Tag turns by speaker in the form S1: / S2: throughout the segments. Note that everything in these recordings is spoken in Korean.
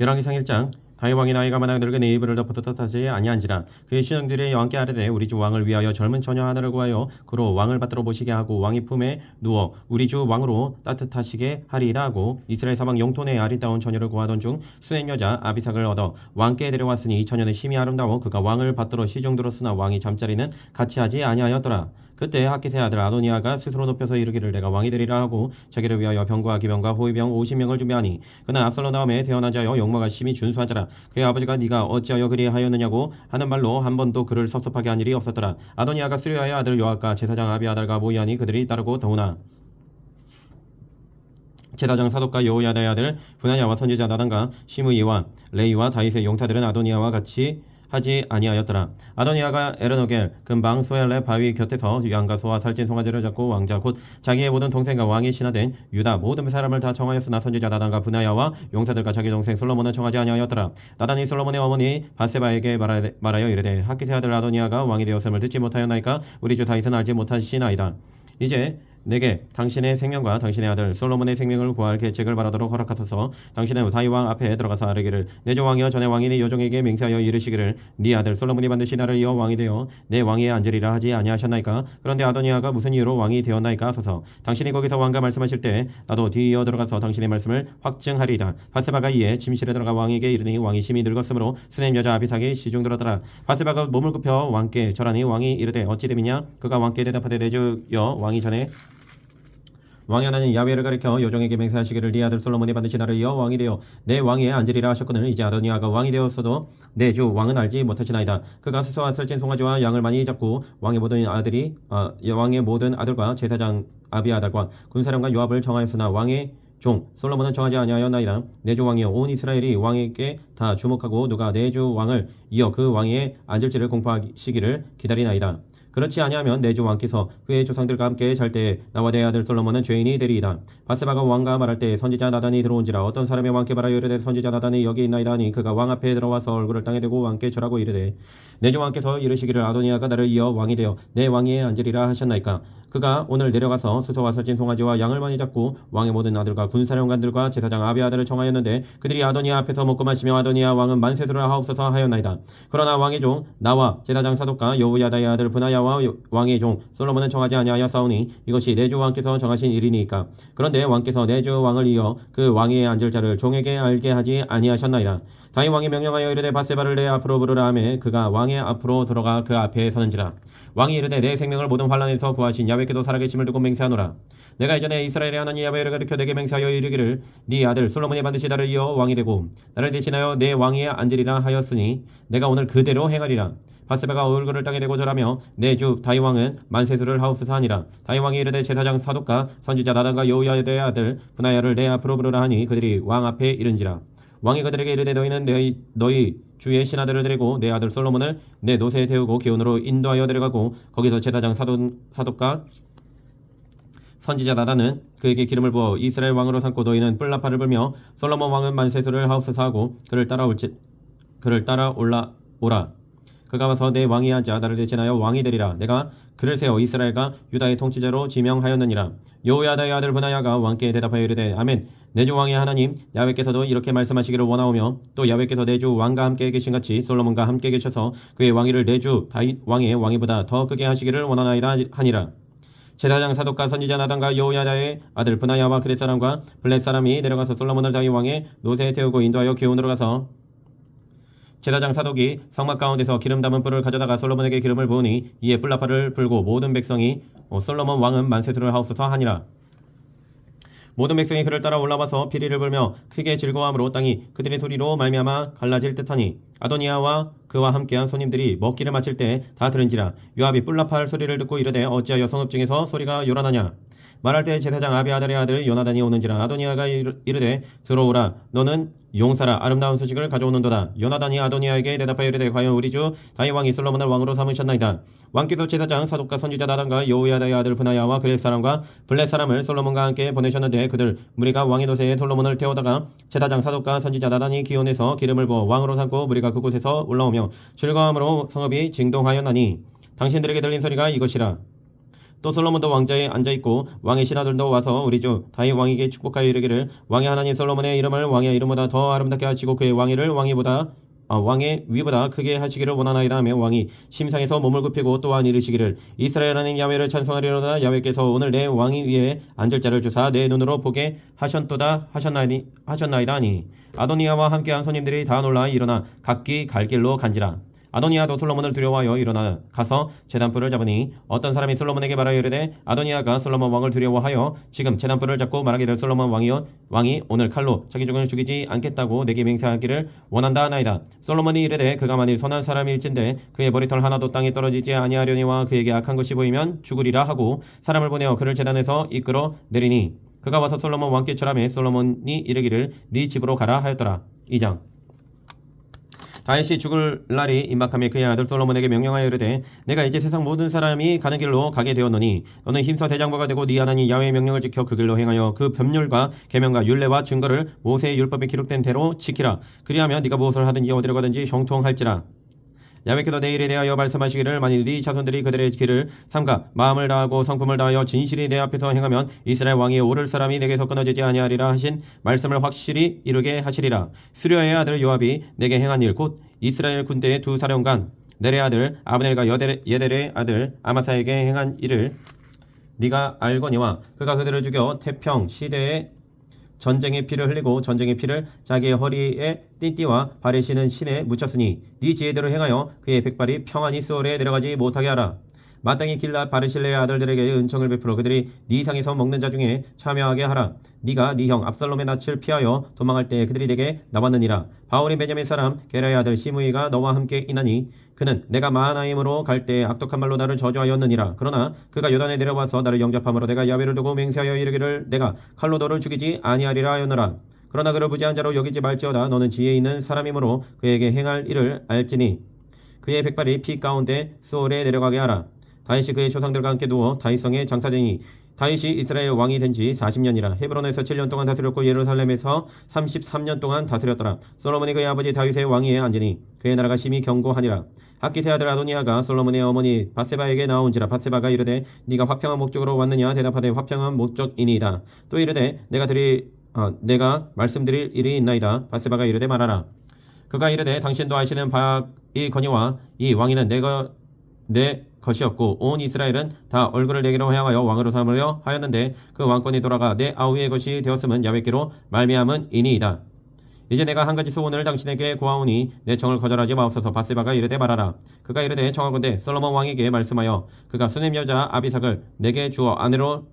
S1: 열왕기상 1장. 다윗 왕이 나이가 많아 늙은이 이불을 덮어 떳떳하지 아니한지라. 그의 신하들이 왕께 아뢰되 우리 주 왕을 위하여 젊은 처녀 하나를 구하여 그로 왕을 받들어 모시게 하고 왕의 품에 누워 우리 주 왕으로 따뜻하시게 하리이다 하고 이스라엘 사방 영토 내 아리따운 처녀를 구하던 중 수냄 여자 아비삭을 얻어 왕께 데려왔으니 이 처녀는 심히 아름다워 그가 왕을 받들어 시중 들었으나 왕이 잠자리는 같이 하지 아니하였더라. 그때 하깃의 아들 아도니아가 스스로 높여서 이르기를 내가 왕이 되리라 하고 자기를 위하여 병과 기병과 호위병 50명을 준비하니 그는 압살롬 다음에 태어난 자여 용모가 심히 준수한 자라. 그의 아버지가 네가 어찌하여 그리하였느냐고 하는 말로 한 번도 그를 섭섭하게 한 일이 없었더라. 아도니아가 스루야의 아들 요압과 제사장 아비아달과 모이하니 그들이 따르고 더우나 제사장 사독과 여호야다의 아들 분하야와 선지자 나단과 시므이와 레이와 다윗의 용사들은 아도니아와 같이 하지 아니하였더라. 아도니아가 에르노겔 근방 소엘레 바위 곁에서 양과 소와 살찐 송아지를 잡고 왕자 곧 자기의 모든 동생과 왕의 신하된 유다 모든 사람을 다 청하였으나 선지자 나단과 분하야와 용사들과 자기 동생 솔로몬은 청하지 아니하였더라. 나단이 솔로몬의 어머니 바세바에게 말하여 이르되 하깃의 아들 아도니아가 왕이 되었음을 듣지 못하였나이까 우리 주 다윗은 알지 못하시나이다. 이제 내게 당신의 생명과 당신의 아들 솔로몬의 생명을 구할 계책을 바라도록 허락하소서. 당신은 다윗 왕 앞에 들어가서 아뢰기를 내 주 왕이여 전에 왕이 네 여종에게 맹세하여 이르시기를 네 아들 솔로몬이 반드시 나를 이어 왕이 되어 내 왕위에 앉으리라 하지 아니하셨나이까. 그런데 아도니아가 무슨 이유로 왕이 되었나이까 하소서. 당신이 거기서 왕과 말씀하실 때 나도 뒤이어 들어가서 당신의 말씀을 확증하리이다. 바세바가 이에 침실에 들어가 왕에게 이르니 왕이 심히 늙었으므로 수냄 여자 아비삭이 시중들었더라. 바세바가 몸을 굽혀 왕께 절하니 왕이 이르되 어찌 됨이냐. 그가 왕께 대답하되 내 주여 왕이 전에 왕이 하나님 야훼를 가리켜 여종에게 맹세하시기를 네 아들 솔로몬이 반드시 나를 이어 왕이 되어 내 왕위에 앉으리라 하셨거늘 이제 아도니아가 왕이 되었어도 내 주 왕은 알지 못하시나이다. 그가 수소와 살찐 송아지와 양을 많이 잡고 왕의 모든 아들과 제사장 아비아달과 군사령관 요압을 정하였으나 왕의 종 솔로몬은 정하지 아니하였나이다. 내 주 왕이여 온 이스라엘이 왕에게 다 주목하고 누가 내 주 왕을 이어 그 왕위에 앉을지를 공포하시기를 기다리나이다. 그렇지 아니하면 내 주 왕께서 그의 조상들과 함께 잘 때에 나와 내 아들 솔로몬은 죄인이 되리이다. 바세바가 왕과 말할 때에 선지자 나단이 들어온지라. 어떤 사람이 왕께 말하여 이르되 선지자 나단이 여기 있나이다 하니 그가 왕 앞에 들어와서 얼굴을 땅에 대고 왕께 절하고 이르되 내 주 왕께서 이르시기를 아도니아가 나를 이어 왕이 되어 내 왕위에 앉으리라 하셨나이까. 그가 오늘 내려가서 수소와 살찐 송아지와 양을 많이 잡고 왕의 모든 아들과 군사령관들과 제사장 아비아들을 청하였는데 그들이 아도니아 앞에서 먹고 마시며 아도니아 왕은 만세수를 하옵소서 하였나이다. 그러나 왕의 종 나와 제사장 사독과 여호야다의 아들 분하야와 왕의 종 솔로몬은 정하지 아니하였사오니 이것이 내 주 왕께서 정하신 일이니까. 그런데 왕께서 내 주 왕을 이어 그 왕위에 앉을 자를 종에게 알게 하지 아니하셨나이다. 다윗 왕이 명령하여 이르되 바세바를 내 앞으로 부르라 하매 그가 왕의 앞으로 들어가 그 앞에 서는지라. 왕이 이르되 내 생명을 모든 환난에서 구하신 야훼께도 살아계심을 두고 맹세하노라. 내가 이전에 이스라엘의 하나님 야훼를 가리켜 내게 맹세하여 이르기를 네 아들 솔로몬이 반드시 나를 이어 왕이 되고 나를 대신하여 내 왕위에 앉으리라 하였으니 내가 오늘 그대로 행하리라. 바세바가 얼굴을 땅에 대고 절하며 내 주 다윗 왕은 만세수를 하옵소서 하니라. 다윗 왕이 이르되 제사장 사독과 선지자 나단과 여호야다의 아들 분하야를 내 앞으로 부르라 하니 그들이 왕 앞에 이른지라. 왕이 그들에게 이르되 너희는 너희 주의 신하들을 데리고 내 아들 솔로몬을 내 노새에 태우고 기온으로 인도하여 데려가고 거기서 제사장 사독과 선지자 나단은 그에게 기름을 부어 이스라엘 왕으로 삼고 너희는 뿔나팔을 불며 솔로몬 왕은 만세수를 하옵소서 하고 그를 따라 올라오라. 그가 와서 내 왕위에 앉아 나를 대신하여 왕이 되리라. 내가 그를 세워 이스라엘과 유다의 통치자로 지명하였느니라. 여호야다의 아들 분하야가 왕께 대답하여 이르되 아멘. 내 주 왕의 하나님 야훼께서도 이렇게 말씀하시기를 원하오며 또 야훼께서 내 주 왕과 함께 계신같이 솔로몬과 함께 계셔서 그의 왕위를 내 주 다윗 왕의 왕위보다 더 크게 하시기를 원하나이다 하니라. 제사장 사독과 선지자 나단과 여호야다의 아들 분하야와 그렛 사람과 블렛 사람이 내려가서 솔로몬을 다윗 왕의 노새에 태우고 인도하여 기온으로 가서 제사장 사독이 성막 가운데서 기름 담은 뿔을 가져다가 솔로몬에게 기름을 부으니 이에 뿔나팔을 불고 모든 백성이 솔로몬 왕은 만세수를 하옵소서 하니라. 모든 백성이 그를 따라 올라와서 피리를 불며 크게 즐거워함으로 땅이 그들의 소리로 말미암아 갈라질 듯하니 아도니아와 그와 함께한 손님들이 먹기를 마칠 때 다 들은지라. 요압이 뿔나팔 소리를 듣고 이르되 어찌하여 성읍 중에서 소리가 요란하냐. 말할 때 제사장 아비아달의 아들 요나단이 오는지라. 아도니아가 이르되 들어오라. 너는 용사라 아름다운 소식을 가져오는도다. 요나단이 아도니아에게 대답하여 이르되 과연 우리 주 다윗 왕이 솔로몬을 왕으로 삼으셨나이다. 왕께서 제사장 사독과 선지자 나단과 여호야다의 아들 분하야와 그렛 사람과 블렛 사람을 솔로몬과 함께 보내셨는데 그들 무리가 왕의 노새에 솔로몬을 태우다가 제사장 사독과 선지자 나단이 기온에서 기름을 부어 왕으로 삼고 무리가 그곳에서 올라오며 즐거움으로 성읍이 징동하였나니 당신들에게 들린 소리가 이것이라. 또 솔로몬도 왕자에 앉아있고 왕의 신하들도 와서 우리 주 다윗 왕에게 축복하여 이르기를 왕의 하나님 솔로몬의 이름을 왕의 이름보다 더 아름답게 하시고 그의 왕위를 왕의 위보다 크게 하시기를 원하나이다 하며 왕이 심상에서 몸을 굽히고 또한 이르시기를 이스라엘 하나님 야훼를 찬송하리로다. 야훼께서 오늘 내 왕위 위에 앉을 자를 주사 내 눈으로 보게 하셨나이다 하니 아도니아와 함께한 손님들이 다 놀라 일어나 각기 갈 길로 간지라. 아도니아도 솔로몬을 두려워하여 일어나 가서 제단불을 잡으니 어떤 사람이 솔로몬에게 말하여 이르되 아도니아가 솔로몬 왕을 두려워하여 지금 제단불을 잡고 말하기를 솔로몬 왕이 오늘 칼로 자기 종을 죽이지 않겠다고 내게 맹세하기를 원한다 하나이다. 솔로몬이 이르되 그가 만일 선한 사람일진데 그의 머리털 하나도 땅에 떨어지지 아니하려니와 그에게 악한 것이 보이면 죽으리라 하고 사람을 보내어 그를 제단에서 이끌어 내리니 그가 와서 솔로몬 왕께 절하매 솔로몬이 이르기를 네 집으로 가라 하였더라. 2장. 다윗이 죽을 날이 임박하며 그의 아들 솔로몬에게 명령하여 이르되 내가 이제 세상 모든 사람이 가는 길로 가게 되었노니 너는 힘써 대장부가 되고 네 하나님 야훼의 명령을 지켜 그 길로 행하여 그 법률과 계명과 율례와 증거를 모세의 율법에 기록된 대로 지키라. 그리하면 네가 무엇을 하든지 어디로 가든지 형통할지라. 야훼께서 내일에 대하여 말씀하시기를 만일 네 자손들이 그들의 길을 삼가 마음을 다하고 성품을 다하여 진실이 내 앞에서 행하면 이스라엘 왕이 오를 사람이 내게서 끊어지지 아니하리라 하신 말씀을 확실히 이루게 하시리라. 수려의 아들 요압이 내게 행한 일 곧 이스라엘 군대의 두 사령관 넬의 아들 아브넬과 예델의 아들 아마사에게 행한 일을 네가 알거니와 그가 그들을 죽여 태평 시대에 전쟁의 피를 흘리고 전쟁의 피를 자기의 허리에 띠띠와 발에 신은 신에 묻혔으니 네 지혜대로 행하여 그의 백발이 평안히 수월에 내려가지 못하게 하라. 마땅히 길랏 바르실레의 아들들에게 은총을 베풀어 그들이 네 상에서 먹는 자 중에 참여하게 하라. 네가 네 형 압살롬의 낯을 피하여 도망할 때 그들이 내게 나왔느니라. 바울이 베냐민 사람 게라의 아들 시므이가 너와 함께 있나니 그는 내가 마하나임으로 갈 때 악독한 말로 나를 저주하였느니라. 그러나 그가 요단에 내려와서 나를 영접함으로 내가 야훼를 두고 맹세하여 이르기를 내가 칼로 너를 죽이지 아니하리라 하였노라. 그러나 그를 무지한 자로 여기지 말지어다. 너는 지혜 있는 사람이므로 그에게 행할 일을 알지니 그의 백발이 피 가운데 수월에 내려가게 하라. 다윗이 그의 조상들과 함께 누워 다윗성에 장사되니 다윗이 이스라엘 왕이 된 지 40년이라. 헤브론에서 7년 동안 다스렸고 예루살렘에서 33년 동안 다스렸더라. 솔로몬이 그의 아버지 다윗의 왕위에 앉으니 그의 나라가 심히 견고하니라. 학기세 아들 아도니아가 솔로몬의 어머니 밧세바에게 나온지라. 밧세바가 이르되 네가 화평한 목적으로 왔느냐 대답하되 화평한 목적이니이다. 또 이르되 내가 말씀드릴 일이 있나이다. 밧세바가 이르되 말하라. 그가 이르되 당신도 아시는 바이거니와 이 왕위는 내 것이었고 온 이스라엘은 다 얼굴을 내게로 향하여 왕으로 삼으려 하였는데 그 왕권이 돌아가 내 아우의 것이 되었음은 야훼께로 말미암은이니이다. 이제 내가 한 가지 소원을 당신에게 구하오니 내 청을 거절하지 마옵소서. 밧세바가 이르되 말하라. 그가 이르되 청하건대 솔로몬 왕에게 말씀하여 그가 수넴 여자 아비삭을 내게 주어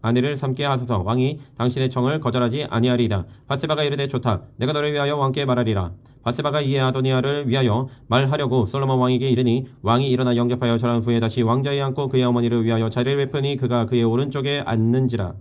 S1: 아내를 삼게 하소서. 왕이 당신의 청을 거절하지 아니하리이다. 밧세바가 이르되 좋다. 내가 너를 위하여 왕께 말하리라. 밧세바가 이에 아도니아를 위하여 말하려고 솔로몬 왕에게 이르니 왕이 일어나 영접하여 절한 후에 다시 왕자에 앉고 그의 어머니를 위하여 자리를 베푸니 그가 그의 오른쪽에 앉는지라.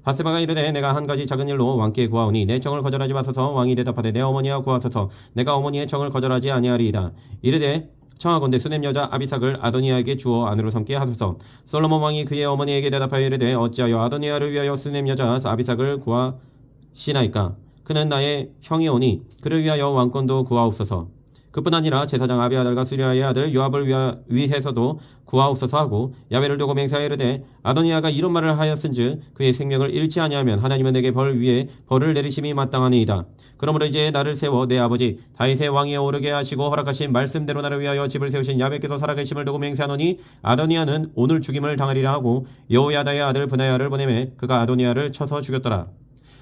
S1: 밧세바가 이르되 내가 한 가지 작은 일로 왕께 구하오니 내 청을 거절하지 마소서. 왕이 대답하되 내 어머니와 구하소서. 내가 어머니의 청을 거절하지 아니하리이다. 이르되 청하건대 수넴 여자 아비삭을 아도니아에게 주어 아내로 삼게 하소서. 솔로몬 왕이 그의 어머니에게 대답하여 이르되 어찌하여 아도니아를 위하여 수넴 여자 아비삭을 구하시나이까. 그는 나의 형이오니 그를 위하여 왕권도 구하옵소서. 그뿐 아니라 제사장 아비아달과 수리아의 아들 요압을 위해서도 구하옵소서 하고 야훼를 두고 맹세하여 이르되 아도니아가 이런 말을 하였은즉 그의 생명을 잃지 아니하면 하나님은 내게 벌 위에 벌을 내리심이 마땅하니이다. 그러므로 이제 나를 세워 내 아버지 다윗의 왕위에 오르게 하시고 허락하신 말씀대로 나를 위하여 집을 세우신 야훼께서 살아계심을 두고 맹세하노니 아도니아는 오늘 죽임을 당하리라 하고 여호야다의 아들 브나야를 보내매 그가 아도니아를 쳐서 죽였더라.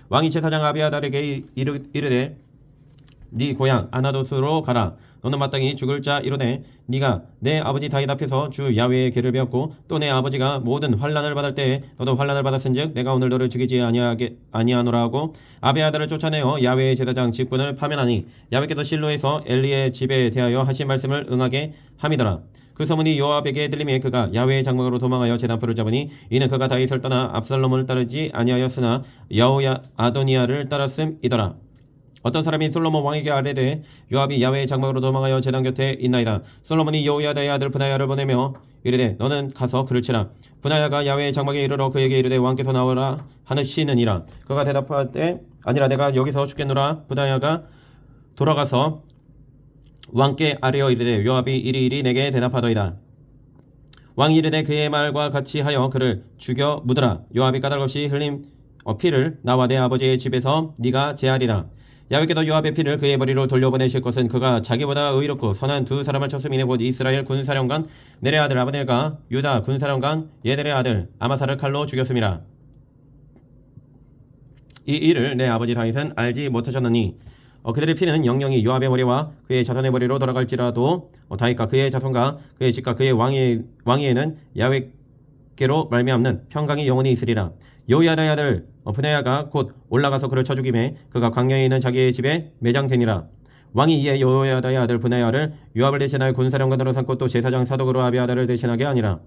S1: 왕이 제사장 아비아달에게 이르되 네 고향 아나도스로 가라. 너는 마땅히 죽을 자 이르되 네가 내 아버지 다윗 앞에서 주 야훼의 계를 배웠고 또 내 아버지가 모든 환난을 받을 때에 너도 환난을 받았은즉 내가 오늘 너를 죽이지 아니하노라 하고 아비아달을 쫓아내어 야훼의 제사장 직분을 파면하니 야훼께서 실로에서 엘리의 집에 대하여 하신 말씀을 응하게 함이더라. 그 소문이 요압에게 들림에 그가 야훼의 장막으로 도망하여 제단포를 잡으니 이는 그가 다윗을 떠나 압살롬을 따르지 아니하였으나 아도니아를 따랐음이더라. 어떤 사람이 솔로몬 왕에게 아뢰되 요압이 야훼의 장막으로 도망하여 제단 곁에 있나이다. 솔로몬이 여호야다의 아들 브나야를 보내며 이르되 너는 가서 그를 치라. 브나야가 야훼의 장막에 이르러 그에게 이르되 왕께서 나오라 하시느니라. 그가 대답하되 아니라 내가 여기서 죽겠노라. 브나야가 돌아가서 왕께 아뢰어 이르되 요압이 이리이리 내게 대답하더이다. 왕이 이르되 그의 말과 같이 하여 그를 죽여 묻으라. 요압이 까닭없이 흘린 피를 나와 내 아버지의 집에서 네가 제하리라. 야훼께도 요압의 피를 그의 머리로 돌려보내실 것은 그가 자기보다 의롭고 선한 두 사람을 쳤음이니 곧 이스라엘 군사령관 넬의 아들 아브넬과 유다 군사령관 예델의 아들 아마사를 칼로 죽였음이라. 이 일을 내 아버지 다윗은 알지 못하셨나니 그들의 피는 영영이 요압의 머리와 그의 자손의 머리로 돌아갈지라도 다윗과 그의 자손과 그의 집과 그의 왕위에는 야훼께로 말미암는 평강이 영원히 있으리라. 여호야다의 아들 브나야가 곧 올라가서 그를 쳐 죽임에 그가 광야에 있는 자기의 집에 매장되니라. 왕이 이에 여호야다의 아들 브나야를 요압을 대신하여 군사령관으로 삼고 또 제사장 사독으로 아비아다를 대신하게 하니라.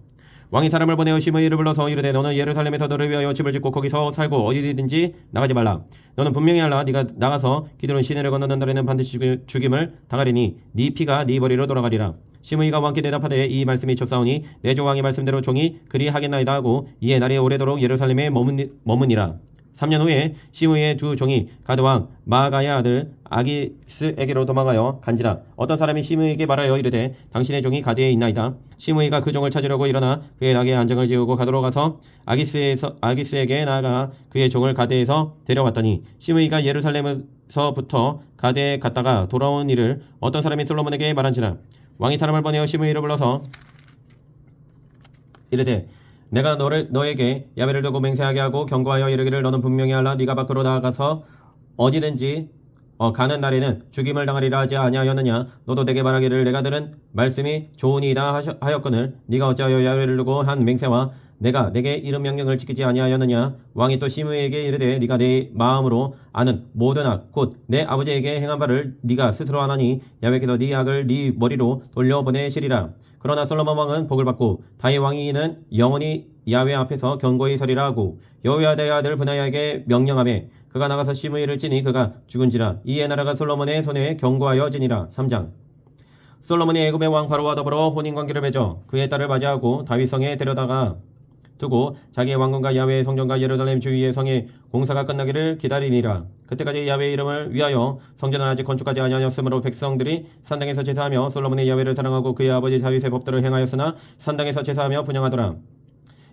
S1: 왕이 사람을 보내어 시므이를 불러서 이르되 너는 예루살렘에서 너를 위하여 집을 짓고 거기서 살고 어디든지 나가지 말라. 너는 분명히 알라. 네가 나가서 기드론 시내를 건너는 날에는 반드시 죽임을 당하리니 네 피가 네 머리로 돌아가리라. 시므이가 왕께 대답하되 이 말씀이 좁사오니 내 주 왕의 말씀대로 종이 그리 하겠나이다 하고 이에 날이 오래도록 예루살렘에 머무니라. 3년 후에 시므이의 두 종이 가드왕 마아가의 아들 아기스에게로 도망하여 간지라. 어떤 사람이 시므이에게 말하여 이르되 당신의 종이 가드에 있나이다. 시므이가 그 종을 찾으려고 일어나 그의 낙에 안장을 지우고 가드로 가서 아기스에게 나아가 그의 종을 가드에서 데려왔더니 시므이가 예루살렘에서부터 가드에 갔다가 돌아온 일을 어떤 사람이 솔로몬에게 말한지라. 왕이 사람을 보내어 시므이를 불러서 이르되 내가 너에게 야훼를 두고 맹세하게 하고 경고하여 이르기를 너는 분명히 알라. 네가 밖으로 나가서 어디든지 가는 날에는 죽임을 당하리라 하지 아니하였느냐. 너도 내게 말하기를 내가 들은 말씀이 좋으니이다 하였거늘 네가 어찌하여 야훼를 두고 한 맹세와 내가 내게 이른 명령을 지키지 아니하였느냐. 왕이 또 시므이에게 이르되 네가 내 마음으로 아는 모든 악 곧 내 아버지에게 행한 바를 네가 스스로 아나니 야훼께서 네 악을 네 머리로 돌려보내시리라. 그러나 솔로몬 왕은 복을 받고 다윗 왕이는 영원히 야훼 앞에서 견고히 서리라 하고 여호야다의 아들 브나야에게 명령하매 그가 나가서 시므이를 찌니 그가 죽은지라. 이에 나라가 솔로몬의 손에 견고하여지니라. 3장. 솔로몬이 애굽의 왕 바로와 더불어 혼인관계를 맺어 그의 딸을 맞이하고 다윗성에 데려다가 두고 자기의 왕궁과 야훼의 성전과 예루살렘 주위의 성의 공사가 끝나기를 기다리니라. 그때까지 야훼의 이름을 위하여 성전을 아직 건축하지 아니하였으므로 백성들이 산당에서 제사하며 솔로몬의 야훼를 사랑하고 그의 아버지 다윗의 법들을 행하였으나 산당에서 제사하며 분향하더라.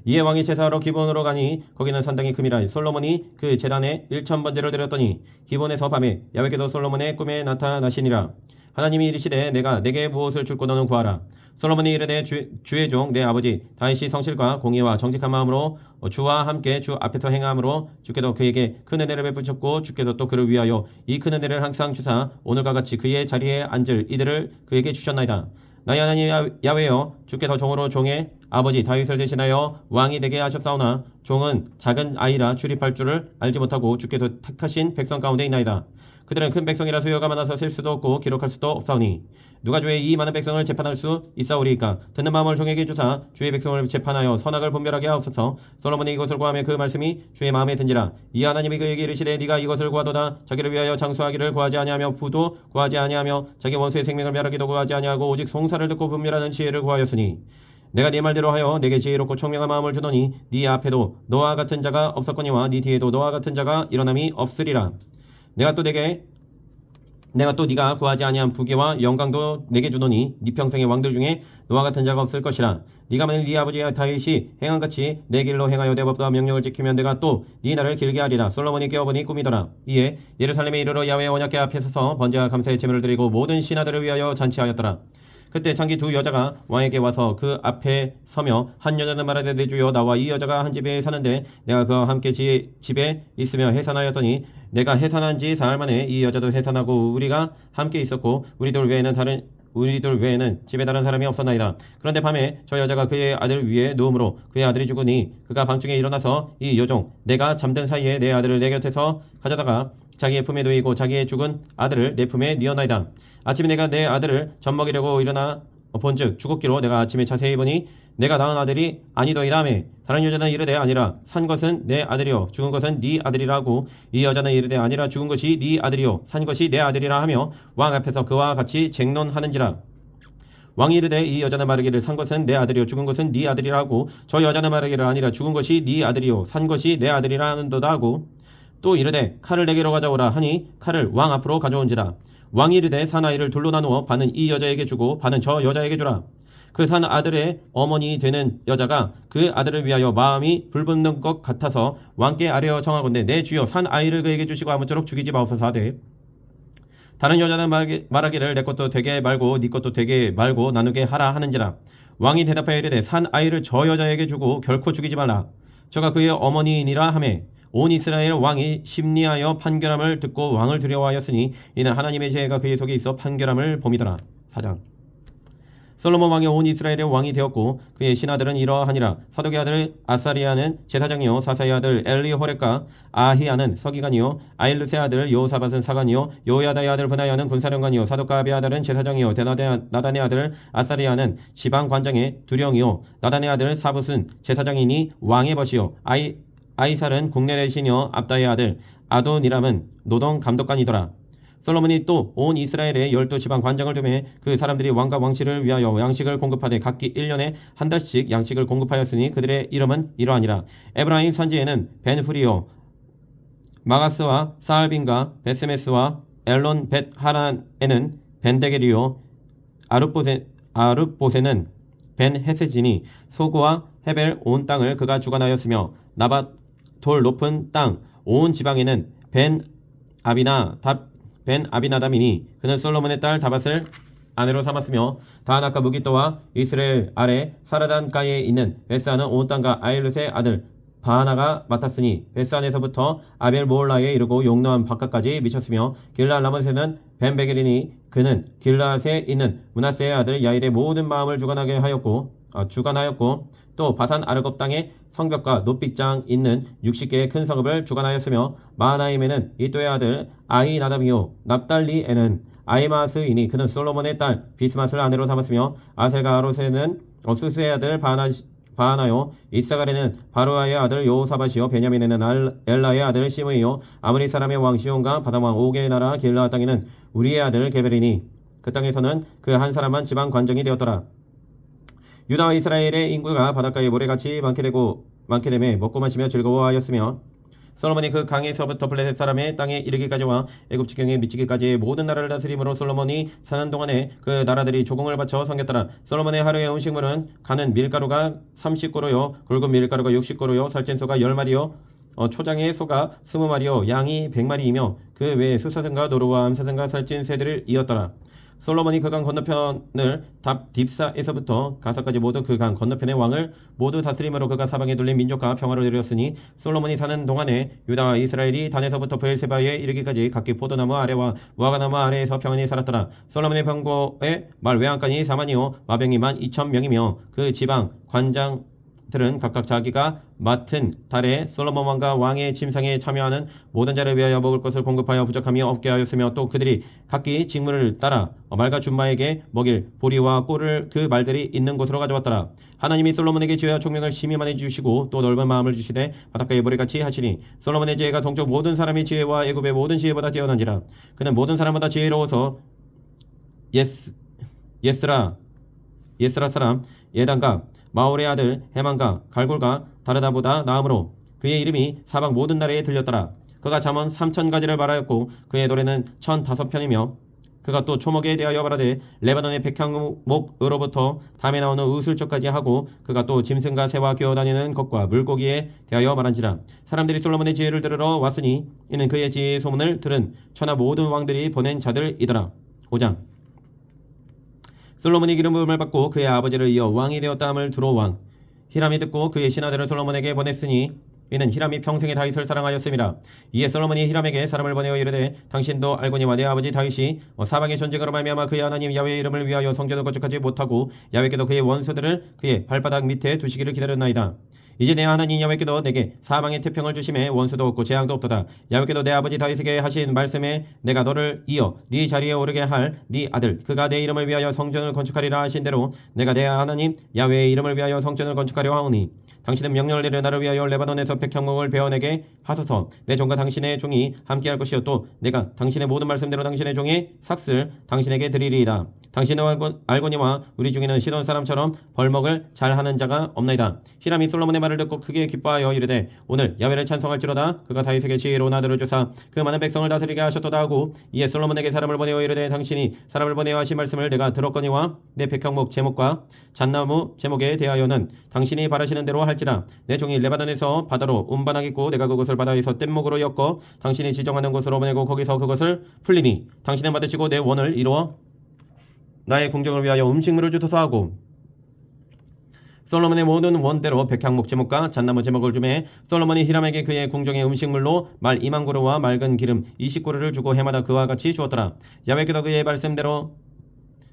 S1: 이에 왕이 제사하러 기본으로 가니 거기는 산당이 금이라. 솔로몬이 그 제단에 1000번제를 드렸더니 기본에서 밤에 야훼께서 솔로몬의 꿈에 나타나시니라. 하나님이 이르시되 내가 내게 무엇을 줄고 너는 구하라. 솔로몬이 이르되 주의 종 내 아버지 다윗이 성실과 공의와 정직한 마음으로 주와 함께 주 앞에서 행함으로 주께서 그에게 큰 은혜를 베푸셨고 주께서 또 그를 위하여 이 큰 은혜를 항상 주사 오늘과 같이 그의 자리에 앉을 이들을 그에게 주셨나이다. 나의 하나님 야훼여 주께서 종으로 종의 아버지 다윗을 대신하여 왕이 되게 하셨사오나 종은 작은 아이라 출입할 줄을 알지 못하고 주께서 택하신 백성 가운데 있나이다. 그들은 큰 백성이라 수요가 많아서 셀 수도 없고 기록할 수도 없사오니 누가 주의 이 많은 백성을 재판할 수 있사오리이까. 듣는 마음을 종에게 주사 주의 백성을 재판하여 선악을 분별하게 하옵소서. 솔로몬이 이것을 구하며 그 말씀이 주의 마음에 든지라. 이 하나님이 그에게 이르시되 네가 이것을 구하도다. 자기를 위하여 장수하기를 구하지 아니하며 부도 구하지 아니하며 자기 원수의 생명을 멸하기도 구하지 아니하고 오직 송사를 듣고 분별하는 지혜를 구하였으니 내가 네 말대로 하여 내게 지혜롭고 총명한 마음을 주노니 네 앞에도 너와 같은 자가 없었거니와 네 뒤에도 너와 같은 자가 일어남이 없으리라. 내가 또 네가 구하지 아니한 부귀와 영광도 내게 주노니 네 평생의 왕들 중에 너와 같은 자가 없을 것이라. 네가 만일 네 아버지 다윗이 행한같이 내 길로 행하여 내 법도와 명령을 지키면 내가 또 네 날을 길게 하리라. 솔로몬이 깨어보니 꿈이더라. 이에 예루살렘에 이르러 야훼 언약궤 앞에 서서 번제와 감사의 제물을 드리고 모든 신하들을 위하여 잔치하였더라. 그때 장기 두 여자가 왕에게 와서 그 앞에 서며 한 여자는 말하되 내 주여 나와 이 여자가 한 집에 사는데 내가 그와 함께 집에 있으며 해산하였더니 내가 해산한 지 사흘 만에 이 여자도 해산하고 우리가 함께 있었고 우리들 외에는 집에 다른 사람이 없었나이다. 그런데 밤에 저 여자가 그의 아들 위에 누움으로 그의 아들이 죽으니 그가 밤중에 일어나서 이 여종 내가 잠든 사이에 내 아들을 내 곁에서 가져다가 자기의 품에 누이고 자기의 죽은 아들을 내 품에 뉘었나이다. 아침에 내가 내 아들을 젖먹이려고 일어나 본즉 죽었기로 내가 아침에 자세히 보니 내가 낳은 아들이 아니더이다 하매 다른 여자는 이르되 아니라 산 것은 내 아들이요 죽은 것은 네 아들이라고 이 여자는 이르되 아니라 죽은 것이 네 아들이요 산 것이 내 아들이라 하며 왕 앞에서 그와 같이 쟁론하는지라. 왕이 이르되 이 여자는 말하기를 산 것은 내 아들이요 죽은 것은 네 아들이라고 저 여자는 말하기를 아니라 죽은 것이 네 아들이요 산 것이 내 아들이라 하는도다 하고 또 이르되 칼을 내게로 가져오라 하니 칼을 왕 앞으로 가져온지라. 왕이 이르되 사나이를 둘로 나누어 반은 이 여자에게 주고 반은 저 여자에게 주라. 그 산 아들의 어머니 되는 여자가 그 아들을 위하여 마음이 불붙는 것 같아서 왕께 아뢰어 청하건대 내 주여 산 아이를 그에게 주시고 아무쪼록 죽이지 마옵소서 하되 다른 여자는 말하기를 내 것도 되게 말고 네 것도 되게 말고 나누게 하라 하는지라. 왕이 대답하여 이르되 산 아이를 저 여자에게 주고 결코 죽이지 말라. 저가 그의 어머니이니라 하매 온 이스라엘 왕이 심리하여 판결함을 듣고 왕을 두려워하였으니 이는 하나님의 지혜가 그의 속에 있어 판결함을 범이더라. 4장. 솔로몬 왕이 온 이스라엘의 왕이 되었고 그의 신하들은 이러하니라. 사독의 아들 아사리아는 제사장이요 사사의 아들 엘리호렙과 아히야는 서기관이요 아일루스의 아들 요사밧은 사관이요 요야다의 아들 브나야는 군사령관이요 사독과 아비의 아들은 제사장이요 나단의 아들 아사리아는 지방관장의 두령이요 나단의 아들 사붓은 제사장이니 왕의 벗이요 아이살은 국내 대신이요 압다의 아들 아도니람은 노동 감독관이더라. 솔로몬이 또 온 이스라엘에 12지방 관장을 두매 그 사람들이 왕과 왕실을 위하여 양식을 공급하되 각기 1년에 한 달씩 양식을 공급하였으니 그들의 이름은 이러하니라. 에브라임 산지에는 벤후리요 마가스와 사알빈과 베스메스와 엘론 벳하란에는 벤데게리요 아룻보세는 벤헤세지니 소고와 헤벨 온 땅을 그가 주관하였으며 나밧 돌 높은 땅 온 지방에는 벤 아비나담이니 그는 솔로몬의 딸 다밧을 아내로 삼았으며 다나카 무기또와 이스라엘 아래 사르단가에 있는 베스안은 온 땅과 아일룻의 아들 바하나가 맡았으니 베스안에서부터 아벨 모올라에 이르고 용노한 바깥까지 미쳤으며 길라 라못에는 벤베겔이니 그는 길라앗에 있는 므낫세의 아들 야일의 모든 마음을 주관하였고 또 바산 아르곱 땅에 성벽과 높빗장 있는 60개의 큰 성읍을 주관하였으며 마하나임에는 이또의 아들 아히나답이요 납달리에는 아히마스이니 그는 솔로몬의 딸 비스맛을 아내로 삼았으며 아셀과 아롯에는 수스의 아들 바하나요 이사갈에는 바루아의 아들 요사밧이요 베냐민에는 엘라의 아들 시므이요 아므리 사람의 왕 시온과 바다왕 오게의 나라 길라앗 땅에는 우리의 아들 게벨이니 그 땅에서는 그 한 사람만 지방 관정이 되었더라. 유다와 이스라엘의 인구가 바닷가에 모래같이 많게 되매 먹고 마시며 즐거워하였으며 솔로몬이 그 강에서부터 블레셋 사람의 땅에 이르기까지와 애굽 지경에 미치기까지의 모든 나라를 다스림으로 솔로몬이 사는 동안에 그 나라들이 조공을 바쳐 섬겼더라. 솔로몬의 하루의 음식물은 가는 밀가루가 30고로요 굵은 밀가루가 60고로요 살찐 소가 10마리요 초장의 소가 20마리요 양이 100마리이며 그 외에 수사슴과 노루와 암사슴과 살찐 새들을 이었더라. 솔로몬이 그 강 건너편을 딥사에서부터 가사까지 모두 그 강 건너편의 왕을 모두 다스림으로 그가 사방에 둘린 민족과 평화를 누렸으니 솔로몬이 사는 동안에 유다와 이스라엘이 단에서부터 브엘세바에 이르기까지 각기 포도나무 아래와 무화과나무 아래에서 평안히 살았더라. 솔로몬의 병거의 말 외양간이 4만이요 마병이 12,000명이며 그 지방 관장들은 각각 자기가 맡은 달에 솔로몬 왕과 왕의 침상에 참여하는 모든 자를 위하여 먹을 것을 공급하여 부족함이 없게 하였으며 또 그들이 각기 직무를 따라 말과 준마에게 먹일 보리와 꿀을 그 말들이 있는 곳으로 가져왔더라. 하나님이 솔로몬에게 지혜와 총명을 심히 많이 주시고 또 넓은 마음을 주시되 바닷가의 모래같이 하시니 솔로몬의 지혜가 동쪽 모든 사람의 지혜와 애굽의 모든 지혜보다 뛰어난지라. 그는 모든 사람보다 지혜로워서 예스라 사람 예단과 마올의 아들 해만과 갈골과 다르다보다 나음으로 그의 이름이 사방 모든 나라에 들렸더라. 그가 잠언 3,000가지를 말하였고 그의 노래는 1,005편이며 그가 또 초목에 대하여 말하되 레바논의 백향목으로부터 담에 나오는 우슬초까지 하고 그가 또 짐승과 새와 기어다니는 것과 물고기에 대하여 말한지라. 사람들이 솔로몬의 지혜를 들으러 왔으니 이는 그의 지혜의 소문을 들은 천하 모든 왕들이 보낸 자들이더라. 5장. 솔로몬이 기름 부음을 받고 그의 아버지를 이어 왕이 되었다함을 두로 왕 히람이 듣고 그의 신하들을 솔로몬에게 보냈으니 이는 히람이 평생에 다윗을 사랑하였음이라. 이에 솔로몬이 히람에게 사람을 보내어 이르되 당신도 알거니와 내 아버지 다윗이 사방의 전쟁으로 말미암아 그의 하나님 야훼의 이름을 위하여 성전을 건축하지 못하고 야훼께도 그의 원수들을 그의 발바닥 밑에 두시기를 기다렸나이다. 이제 내 하나님 야훼께도 내게 사방의 태평을 주심에 원수도 없고 재앙도 없도다. 야훼께도 내 아버지 다윗에게 하신 말씀에 내가 너를 이어 네 자리에 오르게 할 네 아들 그가 내 이름을 위하여 성전을 건축하리라 하신 대로 내가 내 하나님 야훼의 이름을 위하여 성전을 건축하려 하오니 당신은 명령을 내려 나를 위하여 레바논에서 백향목을 베어내게 하소서. 내 종과 당신의 종이 함께할 것이요 또 내가 당신의 모든 말씀대로 당신의 종의 삭슬 당신에게 드리리이다. 당신은 알고니와 우리 중에는 시돈 사람처럼 벌목을 잘하는 자가 없나이다. 히람이 솔로몬의 말을 듣고 크게 기뻐하여 이르되 오늘 야훼를 찬송할지로다. 그가 다윗에게 지혜로 나들을 주사 그 많은 백성을 다스리게 하셨도다 하고 이에 솔로몬에게 사람을 보내어 이르되 당신이 사람을 보내어 하신 말씀을 내가 들었거니와 내 백향목 제목과 잣나무 제목에 대하여는 당신이 바라시는 대로 할지라. 내 종이 레바논에서 바다로 운반하겠고 내가 그것을 바다에서 뗏목으로 엮어 당신이 지정하는 곳으로 보내고 거기서 그것을 풀리니 당신은 받으시고 내 원을 이루어 나의 궁정을 위하여 음식물을 주소서 하고 솔로몬의 모든 원대로 백향목 제목과 잣나무 제목을 주매 솔로몬이 히람에게 그의 궁정의 음식물로 말 2만 고루와 맑은 기름 20고루를 주고 해마다 그와 같이 주었더라. 야훼께서 그의 말씀대로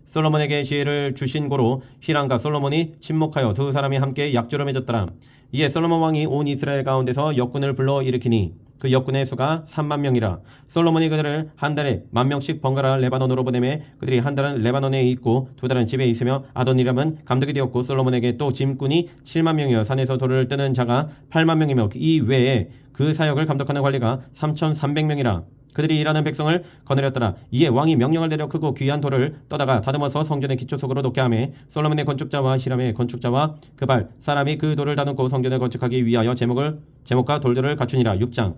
S1: 솔로몬에게 지혜를 주신 고로 히람과 솔로몬이 친목하여 두 사람이 함께 약조를 맺었더라. 이에 솔로몬 왕이 온 이스라엘 가운데서 역군을 불러 일으키니 그 역군의 수가 3만 명이라. 솔로몬이 그들을 한 달에 1,000명씩 번갈아 레바논으로 보내매 그들이 한 달은 레바논에 있고 두 달은 집에 있으며 아도니람은 감독이 되었고 솔로몬에게 또 짐꾼이 7만 명이여 산에서 돌을 뜨는 자가 8만 명이며 이 외에 그 사역을 감독하는 관리가 3,300명이라. 그들이 일하는 백성을 거느렸더라. 이에 왕이 명령을 내려 크고 귀한 돌을 떠다가 다듬어서 성전의 기초 속으로 놓게 하매 솔로몬의 건축자와 히람의 건축자와 그발 사람이 그 돌을 다듬고 성전을 건축하기 위하여 제목과 돌들을 갖추니라. 6장.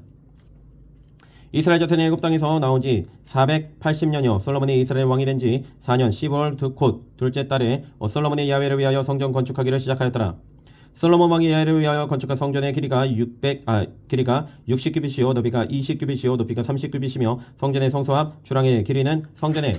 S1: 이스라엘 자손이 애굽 땅에서 나온 지 480년이요 솔로몬이 이스라엘 왕이 된 지 4년 10월 곧 둘째 달에 솔로몬이 야훼를 위하여 성전 건축하기를 시작하였더라. 솔로몬 왕이 야훼를 위하여 건축한 성전의 길이가 60규빗이요 너비가 20규빗이요 높이가 30규빗이며 성전의 성소 앞 주랑의 길이는 성전의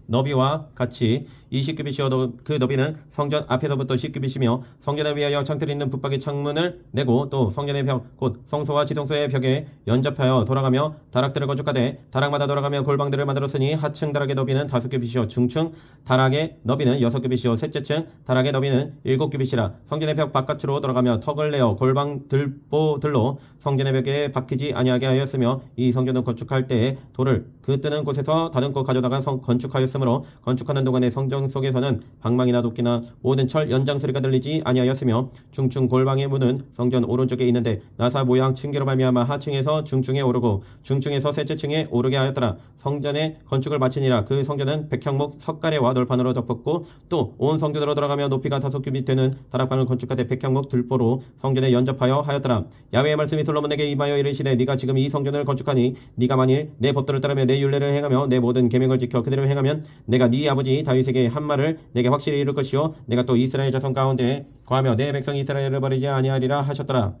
S1: 너비와 같이 20규빗이요 그 너비는 성전 앞에서부터 10규빗이며 성전을 위하여 창틀 있는 붙박이 창문을 내고 또 성전의 벽 곧 성소와 지성소의 벽에 연접하여 돌아가며 다락들을 건축하되 다락마다 돌아가며 골방들을 만들었으니 하층 다락의 너비는 5규빗이요 중층 다락의 너비는 6규빗이요 셋째 층 다락의 너비는 7규빗이라. 성전의 벽 바깥으로 돌아가며 턱을 내어 골방 들보들로 성전의 벽에 박히지 아니하게 하였으며 이 성전을 건축할 때에 돌을 그 뜨는 곳에서 다듬고 가져다가 건축하였으므로 건축하는 동안에 성전 속에서는 방망이나 도끼나 모든 철 연장 소리가 들리지 아니하였으며 중층 골방의 문은 성전 오른쪽에 있는데 나사 모양 층계로 말미암아 하층에서 중층에 오르고 중층에서 셋째 층에 오르게 하였더라. 성전의 건축을 마치니라. 그 성전은 백향목 석가래와 널판으로 덮었고 또 온 성전으로 들어가며 높이가 5규빗 되는 다락방을 건축하되 백향목 들보로 성전에 연접하여 하였더라. 야훼의 말씀이 솔로몬에게 임하여 이르시되 네가 지금 이 성전을 건축하니 네가 만일 내 법도를 따르며 내 율례를 행하며 내 모든 계명을 지켜 그대로 행하면 내가 네 아버지 다윗에게 한 말을 내게 확실히 이룰 것이요 내가 또 이스라엘 자손 가운데 거하며 내 백성 이스라엘을 버리지 아니하리라 하셨더라.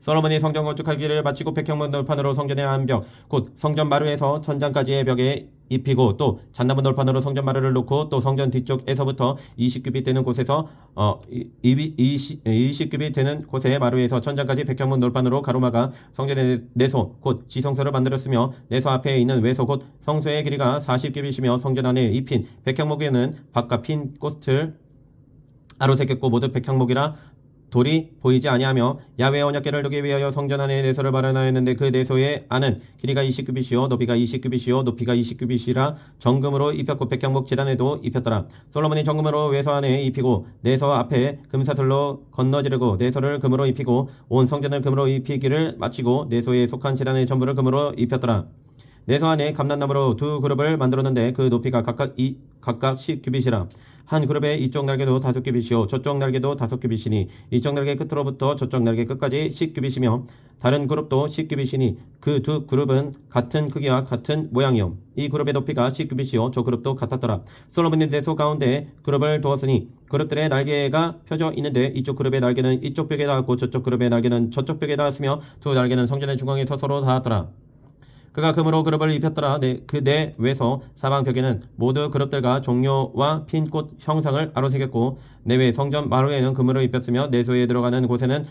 S1: 솔로몬이 성전 건축하기를 마치고 백향목 널판으로 성전의 안벽 곧 성전 마루에서 천장까지의 벽에 입히고 또 잣나무 널판으로 성전 마루를 놓고 또 성전 뒤쪽에서부터 20규빗 되는 곳에서 20규빗 되는 곳의 마루에서 천장까지 백향목 널판으로 가로막아 성전의 내소 곧 지성소를 만들었으며 내소 앞에 있는 외소 곧 성소의 길이가 40규빗이며 성전 안에 입힌 백향목에는 바깥 핀 꽃을 아로새겼고 모두 백향목이라 돌이 보이지 아니하며 야훼의 언약궤를 두기 위하여 성전 안에 내소를 마련하였는데 그 내소의 안은 길이가 20규빗이요 너비가 20규빗이요 높이가 20규빗이라 정금으로 입혔고 백향목 제단에도 입혔더라. 솔로몬이 정금으로 외소 안에 입히고 내소 앞에 금사슬로 건너지르고 내소를 금으로 입히고 온 성전을 금으로 입히기를 마치고 내소에 속한 제단의 전부를 금으로 입혔더라. 내소 안에 감람나무로 두 그룹을 만들었는데 그 높이가 각각 10규빗이라. 한 그룹의 이쪽 날개도 5규빗이요 저쪽 날개도 5규빗이니 이쪽 날개 끝으로부터 저쪽 날개 끝까지 10규빗이며 다른 그룹도 10규빗이니 그 두 그룹은 같은 크기와 같은 모양이요 이 그룹의 높이가 10규빗이요 저 그룹도 같았더라. 솔로몬이 내소 가운데 그룹을 두었으니 그룹들의 날개가 펴져 있는데 이쪽 그룹의 날개는 이쪽 벽에 닿았고 저쪽 그룹의 날개는 저쪽 벽에 닿았으며 두 날개는 성전의 중앙에 서서로 닿았더라. 그가 금으로 그룹을 입혔더라. 그 내외서 사방벽에는 모두 그룹들과 종려와 핀 꽃 형상을 아로새겼고 내외 성전 마루에는 금으로 입혔으며 내소에 들어가는 곳에는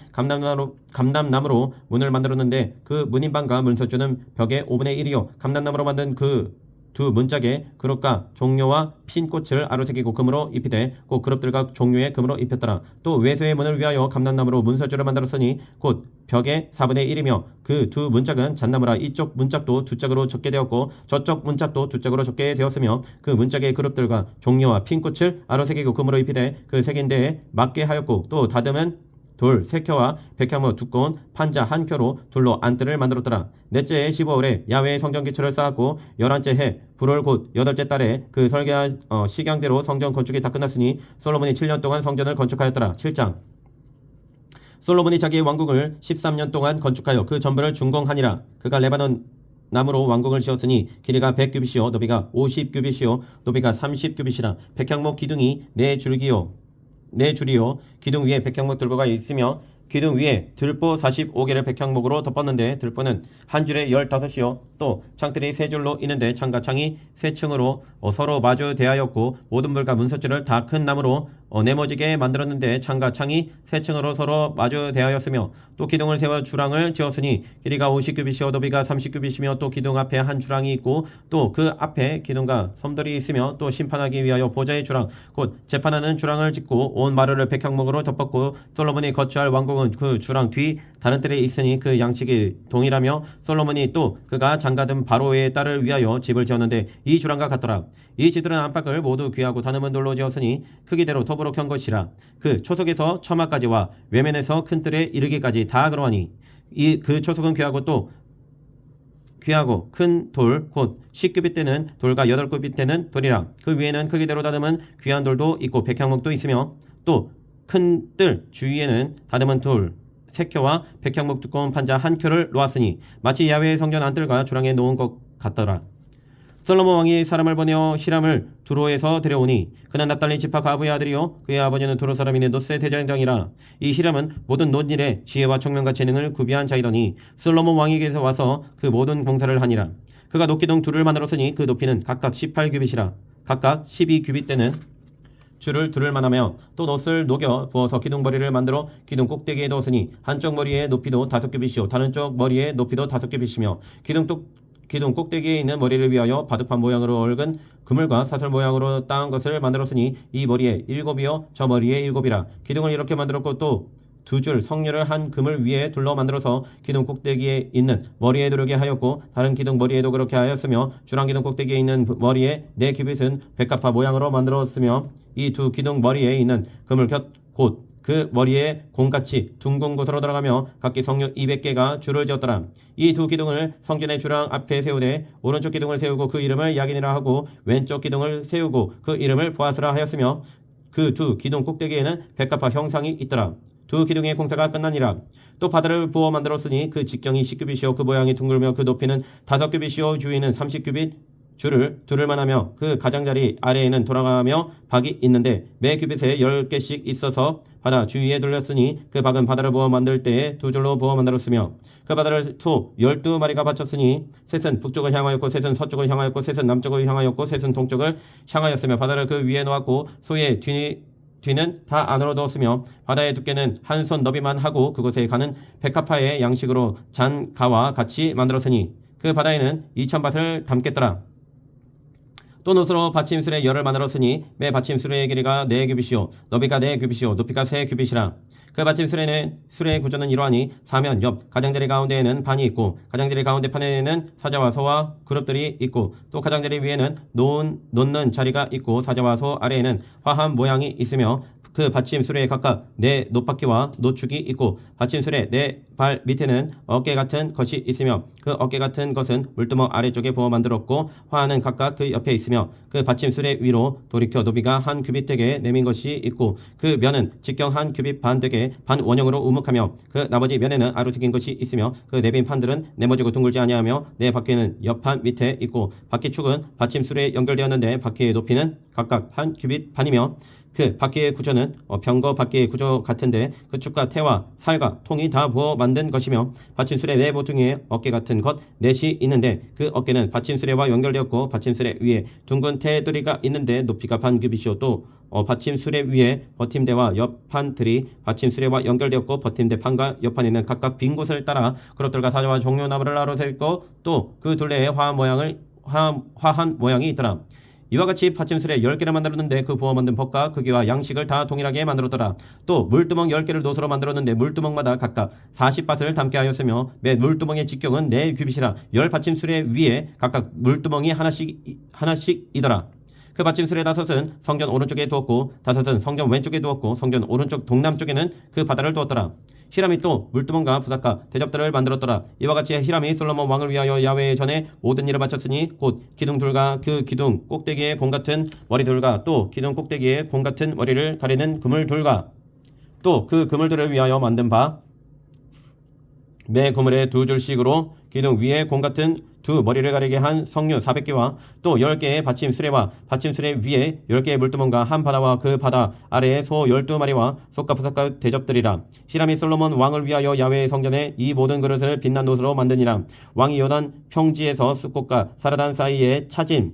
S1: 감람나무로 문을 만들었는데 그 문인방과 문설주는 벽의 5분의 1이요 감람나무로 만든 그 두 문짝에 그룹과 종려와 핀 꽃을 아로새기고 금으로 입히되 곧 그룹들과 종려에 금으로 입혔더라. 또 외소의 문을 위하여 감람나무로 문설주를 만들었으니 곧 벽의 4분의 1이며 그 두 문짝은 잣나무라. 이쪽 문짝도 두 짝으로 적게 되었고 저쪽 문짝도 두 짝으로 적게 되었으며 그 문짝의 그룹들과 종려와 핀 꽃을 아로새기고 금으로 입히되 그 색인 데에 맞게 하였고 또 다듬은 돌 3켜와 백향목 두꺼운 판자 1켜로 둘로 안뜰을 만들었더라. 넷째 15월에 야외에 성전 기초를 쌓았고 11째 해 불월 곧 8째 달에 그 설계한 식양대로 성전 건축이 다 끝났으니 솔로몬이 7년 동안 성전을 건축하였더라. 7장 솔로몬이 자기의 왕궁을 13년 동안 건축하여 그 전부를 준공하니라. 그가 레바논 나무로 왕궁을 지었으니 길이가 100규빗이요 높이가 50규빗이요 높이가 30규빗이라. 백향목 기둥이 4줄이요 기둥 위에 백향목 들보가 있으며 기둥 위에 들보 45개를 백향목으로 덮었는데 들보는 한 줄에 15이요 또 창들이 3줄로 있는데 창과 창이 3층으로 서로 마주 대하였고 모든 물과 문서줄을 다 큰 나무로 네모지게 만들었는데 창과 창이 3층으로 서로 마주 대하였으며 또 기둥을 세워 주랑을 지었으니 길이가 50규빗이요 높이가 30규빗이며 또 기둥 앞에 한 주랑이 있고 또 그 앞에 기둥과 섬들이 있으며 또 심판하기 위하여 보좌의 주랑 곧 재판하는 주랑을 짓고 온 마루를 백향목으로 덮었고 솔로몬이 거주할 왕궁은 그 주랑 뒤 다른 뜰에 있으니 그 양식이 동일하며 솔로몬이 또 그가 장가든 바로의 딸을 위하여 집을 지었는데 이 주랑과 같더라. 이 집들은 안팎을 모두 귀하고 다듬은 돌로 지었으니 크기대로 톱으로 켠 것이라. 그 초석에서 처마까지와 외면에서 큰 뜰에 이르기까지 다 그러하니 그 초석은 귀하고 큰 돌 곧 10규빗 되는 돌과 8규빗 되는 돌이라. 그 위에는 크기대로 다듬은 귀한 돌도 있고 백향목도 있으며 또 큰 뜰 주위에는 다듬은 돌 3켜와 백향목 두꺼운 판자 1켜를 놓았으니 마치 야훼의 성전 안뜰과 주랑에 놓은 것 같더라. 솔로몬 왕이 사람을 보내어 히람을 두로에서 데려오니 그는 납달리 지파 가브의 아들이요 그의 아버지는 두로 사람이니 노세 대장장이라. 이 히람은 모든 논일에 지혜와 총명과 재능을 구비한 자이더니 솔로몬 왕에게서 와서 그 모든 공사를 하니라. 그가 녹기둥 둘을 만들었으니 그 높이는 각각 18규빗이라. 각각 12규빗 되는 줄을 둘을 만하며 또 놋을 녹여 부어서 기둥머리를 만들어 기둥 꼭대기에 넣었으니 한쪽 머리의 높이도 5규빗이요 다른 쪽 머리의 높이도 5규빗이며 기둥 꼭대기에 있는 머리를 위하여 바둑판 모양으로 얽은 그물과 사슬 모양으로 따은 것을 만들었으니 이 머리에 7이요 저 머리에 7이라. 기둥을 이렇게 만들었고 또 2줄 석류를 한 그물 위에 둘러 만들어서 기둥 꼭대기에 있는 머리에 두르게 하였고 다른 기둥 머리에도 그렇게 하였으며 주랑 기둥 꼭대기에 있는 머리에 4규빗은 백합화 모양으로 만들었으며 이 2 기둥 머리에 있는 그물 곁 곧 그 머리에 공같이 둥근 곳으로 들어가며 각기 석류 200개가 줄을 지었더라. 이 2 기둥을 성전의 주랑 앞에 세우되 오른쪽 기둥을 세우고 그 이름을 야긴이라 하고 왼쪽 기둥을 세우고 그 이름을 보아스라 하였으며 그 2 기둥 꼭대기에는 백합화 형상이 있더라. 2 기둥의 공사가 끝나니라. 또 바다를 부어 만들었으니 그 직경이 10규빗이요 그 모양이 둥글며 그 높이는 5규빗이요 주위는 30규빗 줄을 두를만 하며 그 가장자리 아래에는 돌아가며 박이 있는데 매 규빗에 10개씩 있어서 바다 주위에 둘렸으니 그 박은 바다를 부어 만들 때에 2줄로 부어 만들었으며 그 바다를 소 12마리가 바쳤으니 셋은 북쪽을 향하였고 셋은 서쪽을 향하였고 셋은 남쪽을 향하였고 셋은 동쪽을 향하였으며 바다를 그 위에 놓았고 소의 뒤는 다 안으로 넣었으며 바다의 두께는 한 손 너비만 하고 그곳에 가는 백합화의 양식으로 잔 가와 같이 만들었으니 그 바다에는 2000밭을 담겠더라. 또 놋으로 받침술의 열을 만들었으니 매 받침술의 길이가 4규빗이요 너비가 4규빗이요 높이가 3규빗이라. 그 받침술의 구조는 이러하니 사면 옆 가장자리 가운데에는 판이 있고 가장자리 가운데 판에는 사자와 소와 그룹들이 있고 또 가장자리 위에는 놓는 자리가 있고 사자와 소 아래에는 화한 모양이 있으며 그 받침술에 각각 4 놋바퀴와 노축이 있고 받침술의 4발 밑에는 어깨 같은 것이 있으며 그 어깨 같은 것은 물두멍 아래쪽에 부어 만들었고 화하는 각각 그 옆에 있으며 그 받침술의 위로 돌이켜 노비가 한 규빗 되게 내민 것이 있고 그 면은 직경 한 규빗 반 되게 반 원형으로 우묵하며 그 나머지 면에는 아루튀긴 것이 있으며 그 내빈 판들은 네모지고 둥글지 아니하며 네 바퀴는 옆판 밑에 있고 바퀴축은 받침술에 연결되었는데 바퀴의 높이는 각각 한 규빗 반이며 그 바퀴의 구조는 병거 바퀴의 구조 같은데 그 축과 태와 살과 통이 다 부어 만든 것이며 받침술의 네 모퉁이에 어깨 같은 것 넷이 있는데 그 어깨는 받침술에와 연결되었고 받침술의 위에 둥근 테두리가 있는데 높이가 반 규빗이요 또 받침술의 위에 버팀대와 옆판들이 받침술에와 연결되었고 버팀대 판과 옆판에는 각각 빈 곳을 따라 그릇들과 사자와 종려나무를 나로 세웠고 또 그 둘레에 화한 모양이 있더라. 이와 같이 받침술에 10개를 만들었는데 그 부어 만든 법과 크기와 양식을 다 동일하게 만들었더라. 또 물두멍 10개를 놋으로 만들었는데 물두멍마다 각각 40밭을 담게 하였으며 매 물두멍의 직경은 4규빗이라 10 받침술의 위에 각각 물두멍이 하나씩이더라. 그 받침술의 5은 성전 오른쪽에 두었고 5은 성전 왼쪽에 두었고 성전 오른쪽 동남쪽에는 그 바다를 두었더라. 히람이 또 물두멍과 부삭과 대접들을 만들었더라. 이와 같이 히람이 솔로몬 왕을 위하여 야훼의 전에 모든 일을 마쳤으니 곧 기둥둘과 그 기둥 꼭대기에 공 같은 머리둘과 또 기둥 꼭대기에 공 같은 머리를 가리는 그물둘과 또 그 그물들을 위하여 만든 바 매 그물에 2줄씩으로 기둥 위에 공 같은 두 머리를 가리게 한 석류 400개와 또 10개의 받침 수레와 받침 수레 위에 10개의 물두멍과 한 바다와 그 바다 아래에 소 12마리와 솥과 부삭과 대접들이라. 히람이 솔로몬 왕을 위하여 야훼의 성전에 이 모든 그릇을 빛난 옷으로 만드니라. 왕이 요단 평지에서 숫꽃과 사르단 사이에 차진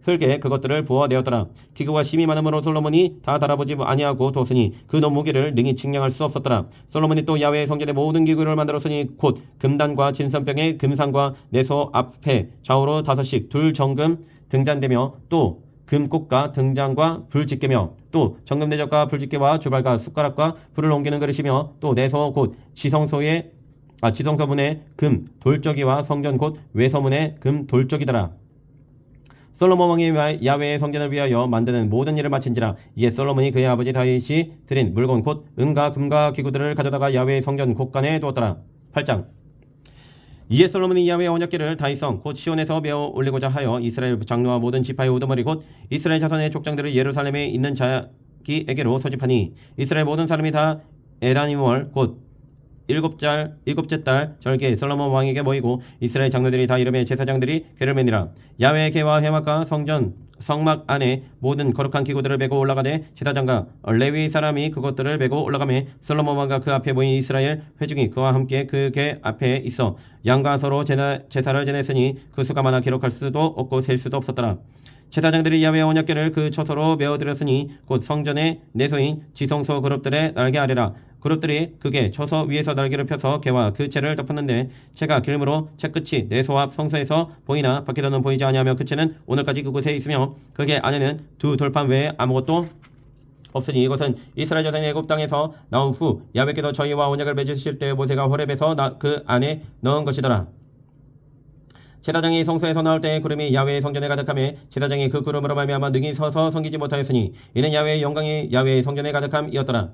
S1: 흙에 그것들을 부어내었더라. 기구가 심히 많음으로 솔로몬이 다 달아보지 아니하고 뒀으니 그 무게를 능히 측량할 수 없었더라. 솔로몬이 또 야훼의 성전의 모든 기구를 만들었으니 곧 금단과 진선병의 금상과 내소 앞에 좌우로 5씩 둘 정금 등잔대며 또 금꽃과 등잔과 불집게며 또 정금 대접과 불집게와 주발과 숟가락과 불을 옮기는 그릇이며 또 내소 곧 지성소문의 금 돌적이와 성전 곧 외서문의 금 돌적이더라. 솔로몬 왕이 야훼의 성전을 위하여 만드는 모든 일을 마친지라. 이에 솔로몬이 그의 아버지 다윗이 드린 물건 곧 은과 금과 기구들을 가져다가 야훼의 성전 곳간에 두었더라. 8장. 이에 솔로몬이 야훼의 언약궤를 다윗성 곧 시온에서 메어 올리고자 하여 이스라엘 장로와 모든 지파의 우두머리 곧 이스라엘 자손의 족장들을 예루살렘에 있는 자기에게로 소집하니 이스라엘 모든 사람이 다 에다니월 곧 일곱째 달 절기에 솔로몬 왕에게 모이고 이스라엘 장로들이 다 이름의 제사장들이 궤를 매니라. 야훼의 궤와 해막과 성막 안에 모든 거룩한 기구들을 메고 올라가되 제사장과 레위 사람이 그것들을 메고 올라가매 솔로몬 왕과 그 앞에 모인 이스라엘 회중이 그와 함께 그 궤 앞에 있어 양과 서로 제사를 지냈으니 그 수가 많아 기록할 수도 없고 셀 수도 없었더라. 제사장들이 야훼의 언약궤를 그 처소로 메어들였으니 곧 성전의 내소인 지성소 그룹들의 날개 아래라. 그룹들이 그게 처소 위에서 날개를 펴서 개와 그 채를 덮었는데 채가 길므로 채 끝이 내소 앞 성소에서 보이나 밖에서는 보이지 아니하며 그 채는 오늘까지 그곳에 있으며 그게 안에는 두 돌판 외에 아무것도 없으니 이것은 이스라엘 자손이 애굽 땅에서 나온 후 야훼께서 저희와 언약을 맺으실 때 모세가 호렙에서 그 안에 넣은 것이더라. 제사장이 성소에서 나올 때 구름이 야훼의 성전에 가득하며 제사장이 그 구름으로 말미암아 능히 서서 섬기지 못하였으니 이는 야훼의 영광이 야훼의 성전에 가득함이었더라.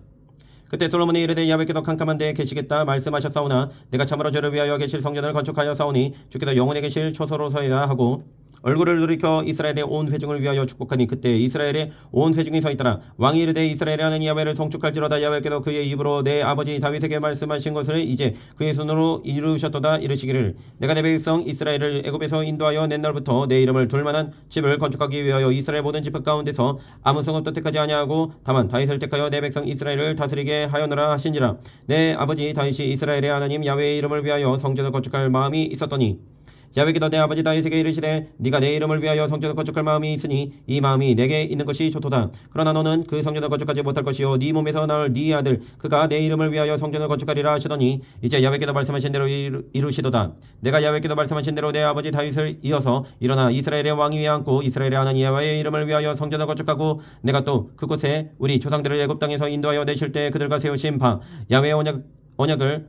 S1: 그때 솔로몬이 이르되 야훼께서 캄캄한 데에 계시겠다 말씀하셨사오나 내가 참으로 저를 위하여 계실 성전을 건축하였사오니 주께서 영원히 계실 초소로서이다 하고 얼굴을 돌이켜 이스라엘의 온 회중을 위하여 축복하니 그때 이스라엘의 온 회중이 서 있더라. 왕이 이르되 이스라엘의 하나님 야훼를 송축할지로다. 야훼께서 그의 입으로 내 아버지 다윗에게 말씀하신 것을 이제 그의 손으로 이루셨도다. 이르시기를 내가 내 백성 이스라엘을 애굽에서 인도하여 낸 날부터 내 이름을 둘 만한 집을 건축하기 위하여 이스라엘 모든 지파 가운데서 아무 성읍도 택하지 아니하고 다만 다윗을 택하여 내 백성 이스라엘을 다스리게 하였노라 하신지라. 내 아버지 다윗이 이스라엘의 하나님 야훼의 이름을 위하여 성전을 건축할 마음이 있었더니 야훼께서 내 아버지 다윗에게 이르시되 네가 내 이름을 위하여 성전을 건축할 마음이 있으니 이 마음이 내게 있는 것이 좋도다. 그러나 너는 그 성전을 건축하지 못할 것이요 네 몸에서 나올 네 아들 그가 내 이름을 위하여 성전을 건축하리라 하시더니 이제 야훼께서 말씀하신 대로 이루시도다. 내가 야훼께서 말씀하신 대로 내 아버지 다윗을 이어서 일어나 이스라엘의 왕위 위에 앉고 이스라엘의 하나님 야훼의 이름을 위하여 성전을 건축하고 내가 또 그곳에 우리 조상들을 애굽 땅에서 인도하여 내실 때 그들과 세우신 바 야훼의 언약을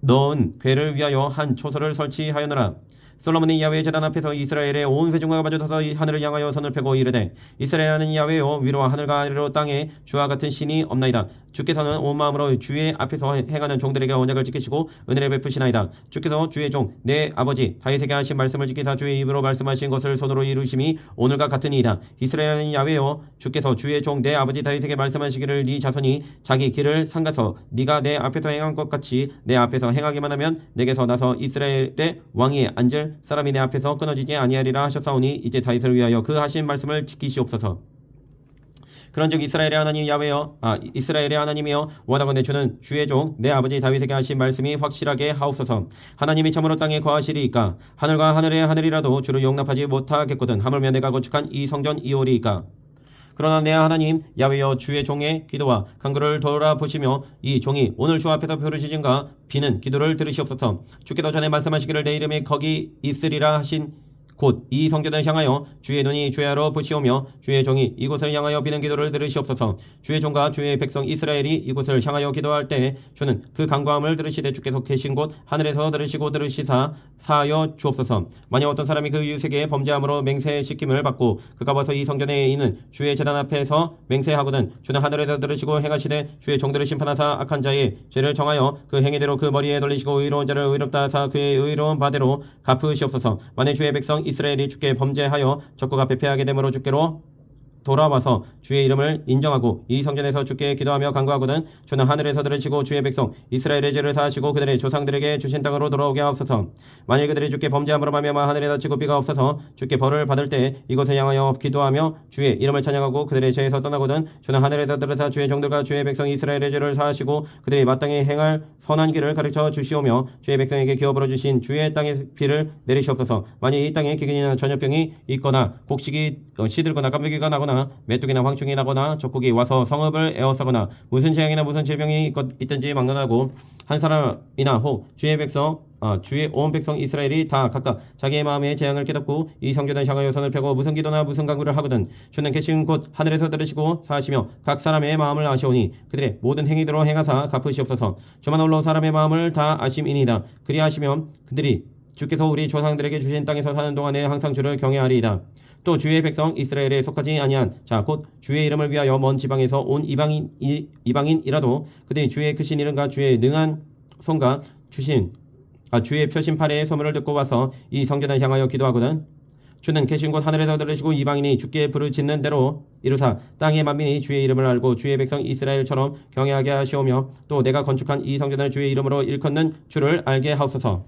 S1: 넣은 궤를 위하여 한 초소를 설치하였노라. 솔로몬이 야훼의 제단 앞에서 이스라엘의 온 회중과 마주서서 하늘을 향하여 손을 펴고 이르되 이스라엘은 야훼요 위로와 하늘과 아래로 땅에 주와 같은 신이 없나이다. 주께서는 온 마음으로 주의 앞에서 행하는 종들에게 언약을 지키시고 은혜를 베푸시나이다. 주께서 주의 종 내 아버지 다윗에게 하신 말씀을 지키사 주의 입으로 말씀하신 것을 손으로 이루심이 오늘과 같으니이다. 이스라엘은 야훼요 주께서 주의 종 내 아버지 다윗에게 말씀하시기를 네 자손이 자기 길을 삼가서 네가 내 앞에서 행한 것 같이 내 앞에서 행하기만 하면 내게서 나서 이스라엘의 왕위에 앉을 사람이 내 앞에서 끊어지지 아니하리라 하셨사오니 이제 다윗을 위하여 그 하신 말씀을 지키시옵소서. 그런즉 이스라엘의 하나님 야훼여 이스라엘의 하나님이여 원하건대 주는 주의 종 내 아버지 다윗에게 하신 말씀이 확실하게 하옵소서. 하나님이 참으로 땅에 거하시리이까 하늘과 하늘의 하늘이라도 주를 용납하지 못하겠거든 하물며 내가 건축한 이 성전 이오리이까. 그러나 내 하나님 야훼여 주의 종의 기도와 간구를 돌아보시며 이 종이 오늘 주 앞에서 부르시진가 비는 기도를 들으시옵소서. 주께서 전에 말씀하시기를 내 이름이 거기 있으리라 하신 곧 이 성전을 향하여 주의 눈이 주야로 보시오며 주의 종이 이곳을 향하여 비는 기도를 들으시옵소서. 주의 종과 주의 백성 이스라엘이 이곳을 향하여 기도할 때 주는 그 간구함을 들으시되 주께서 계신 곳 하늘에서 들으시고 들으시사 사하여 주옵소서. 만약 어떤 사람이 그 이웃에게 범죄함으로 맹세시킴을 받고 그가 와서 이 성전에 있는 주의 제단 앞에서 맹세하거든 주는 하늘에서 들으시고 행하시되 주의 종들을 심판하사 악한 자의 죄를 정하여 그 행위대로 그 머리에 돌리시고 의로운 자를 의롭다 하사 그의 의로운 바대로 갚으시옵소서. 만약 주의 백성 이스라엘이 주께 범죄하여 적국 앞에 패하게 되므로 주께로 돌아와서 주의 이름을 인정하고 이 성전에서 주께 기도하며 간구하거든 주는 하늘에서 들으시고 주의 백성 이스라엘의 죄를 사하시고 그들의 조상들에게 주신 땅으로 돌아오게 하옵소서. 만일 그들이 주께 범죄함으로 말미암아 하늘에 닫히고 비가 없어서 주께 벌을 받을 때 이곳을 향하여 기도하며 주의 이름을 찬양하고 그들의 죄에서 떠나거든 주는 하늘에서 들으사 주의 종들과 주의 백성 이스라엘의 죄를 사하시고 그들이 마땅히 행할 선한 길을 가르쳐 주시오며 주의 백성에게 기업으로 주신 주의 땅의 비를 내리시옵소서. 만일 이 땅에 기근이나 전염병이 있거나 곡식이 시들거나 깜빡이가 나거나 메뚜기나 황충이 나거나 적국이 와서 성읍을 에워싸거나 무슨 재앙이나 무슨 질병이 있든지 막론하고 한 사람이나 혹 주의 백성 주의 온 백성 이스라엘이 다 각각 자기의 마음의 재앙을 깨닫고 이 성전을 향하여 손을 펴고 무슨 기도나 무슨 간구를 하거든 주는 계신 곳 하늘에서 들으시고 사하시며 각 사람의 마음을 아시오니 그들의 모든 행위대로 행하사 갚으시옵소서. 주만 홀로 사람의 마음을 다 아심이니이다. 그리하시면 그들이 주께서 우리 조상들에게 주신 땅에서 사는 동안에 항상 주를 경외하리이다. 또 주의 백성 이스라엘에 속하지 아니한 자 곧 주의 이름을 위하여 먼 지방에서 온 이방인이라도 그들이 주의 크신 이름과 주의 능한 손과 주의 펴신 팔의 소문을 듣고 와서 이 성전을 향하여 기도하거든 주는 계신 곳 하늘에서 들으시고 이방인이 주께 부르짖는 대로 이루사 땅의 만민이 주의 이름을 알고 주의 백성 이스라엘처럼 경외하게 하시오며 또 내가 건축한 이 성전을 주의 이름으로 일컫는 주를 알게 하옵소서.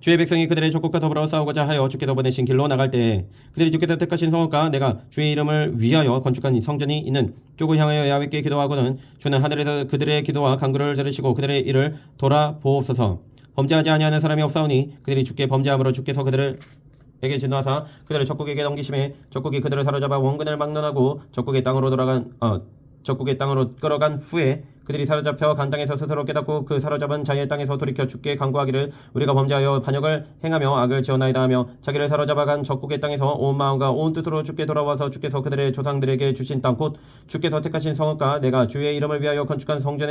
S1: 주의 백성이 그들의 적국과 더불어 싸우고자 하여 주께서 보내신 길로 나갈 때에 그들이 주께서 택하신 성읍과 내가 주의 이름을 위하여 건축한 성전이 있는 쪽을 향하여 야훼께 기도하거든 주는 하늘에서 그들의 기도와 간구를 들으시고 그들의 일을 돌아보옵소서. 범죄하지 아니하는 사람이 없사오니 그들이 주께 범죄함으로 주께서 그들에게 진노하사 그들을 적국에게 넘기심에 적국이 그들을 사로잡아 원근을 막론하고 적국의 땅으로 끌어간 후에 그들이 사로잡혀 간 땅에서 스스로 깨닫고 그 사로잡은 자의 땅에서 돌이켜 주께 간구하기를 우리가 범죄하여 반역을 행하며 악을 지었나이다 하며 자기를 사로잡아 간 적국의 땅에서 온 마음과 온 뜻으로 주께 돌아와서 주께서 그들의 조상들에게 주신 땅 곧 주께서 택하신 성읍과 내가 주의 이름을 위하여 건축한 성전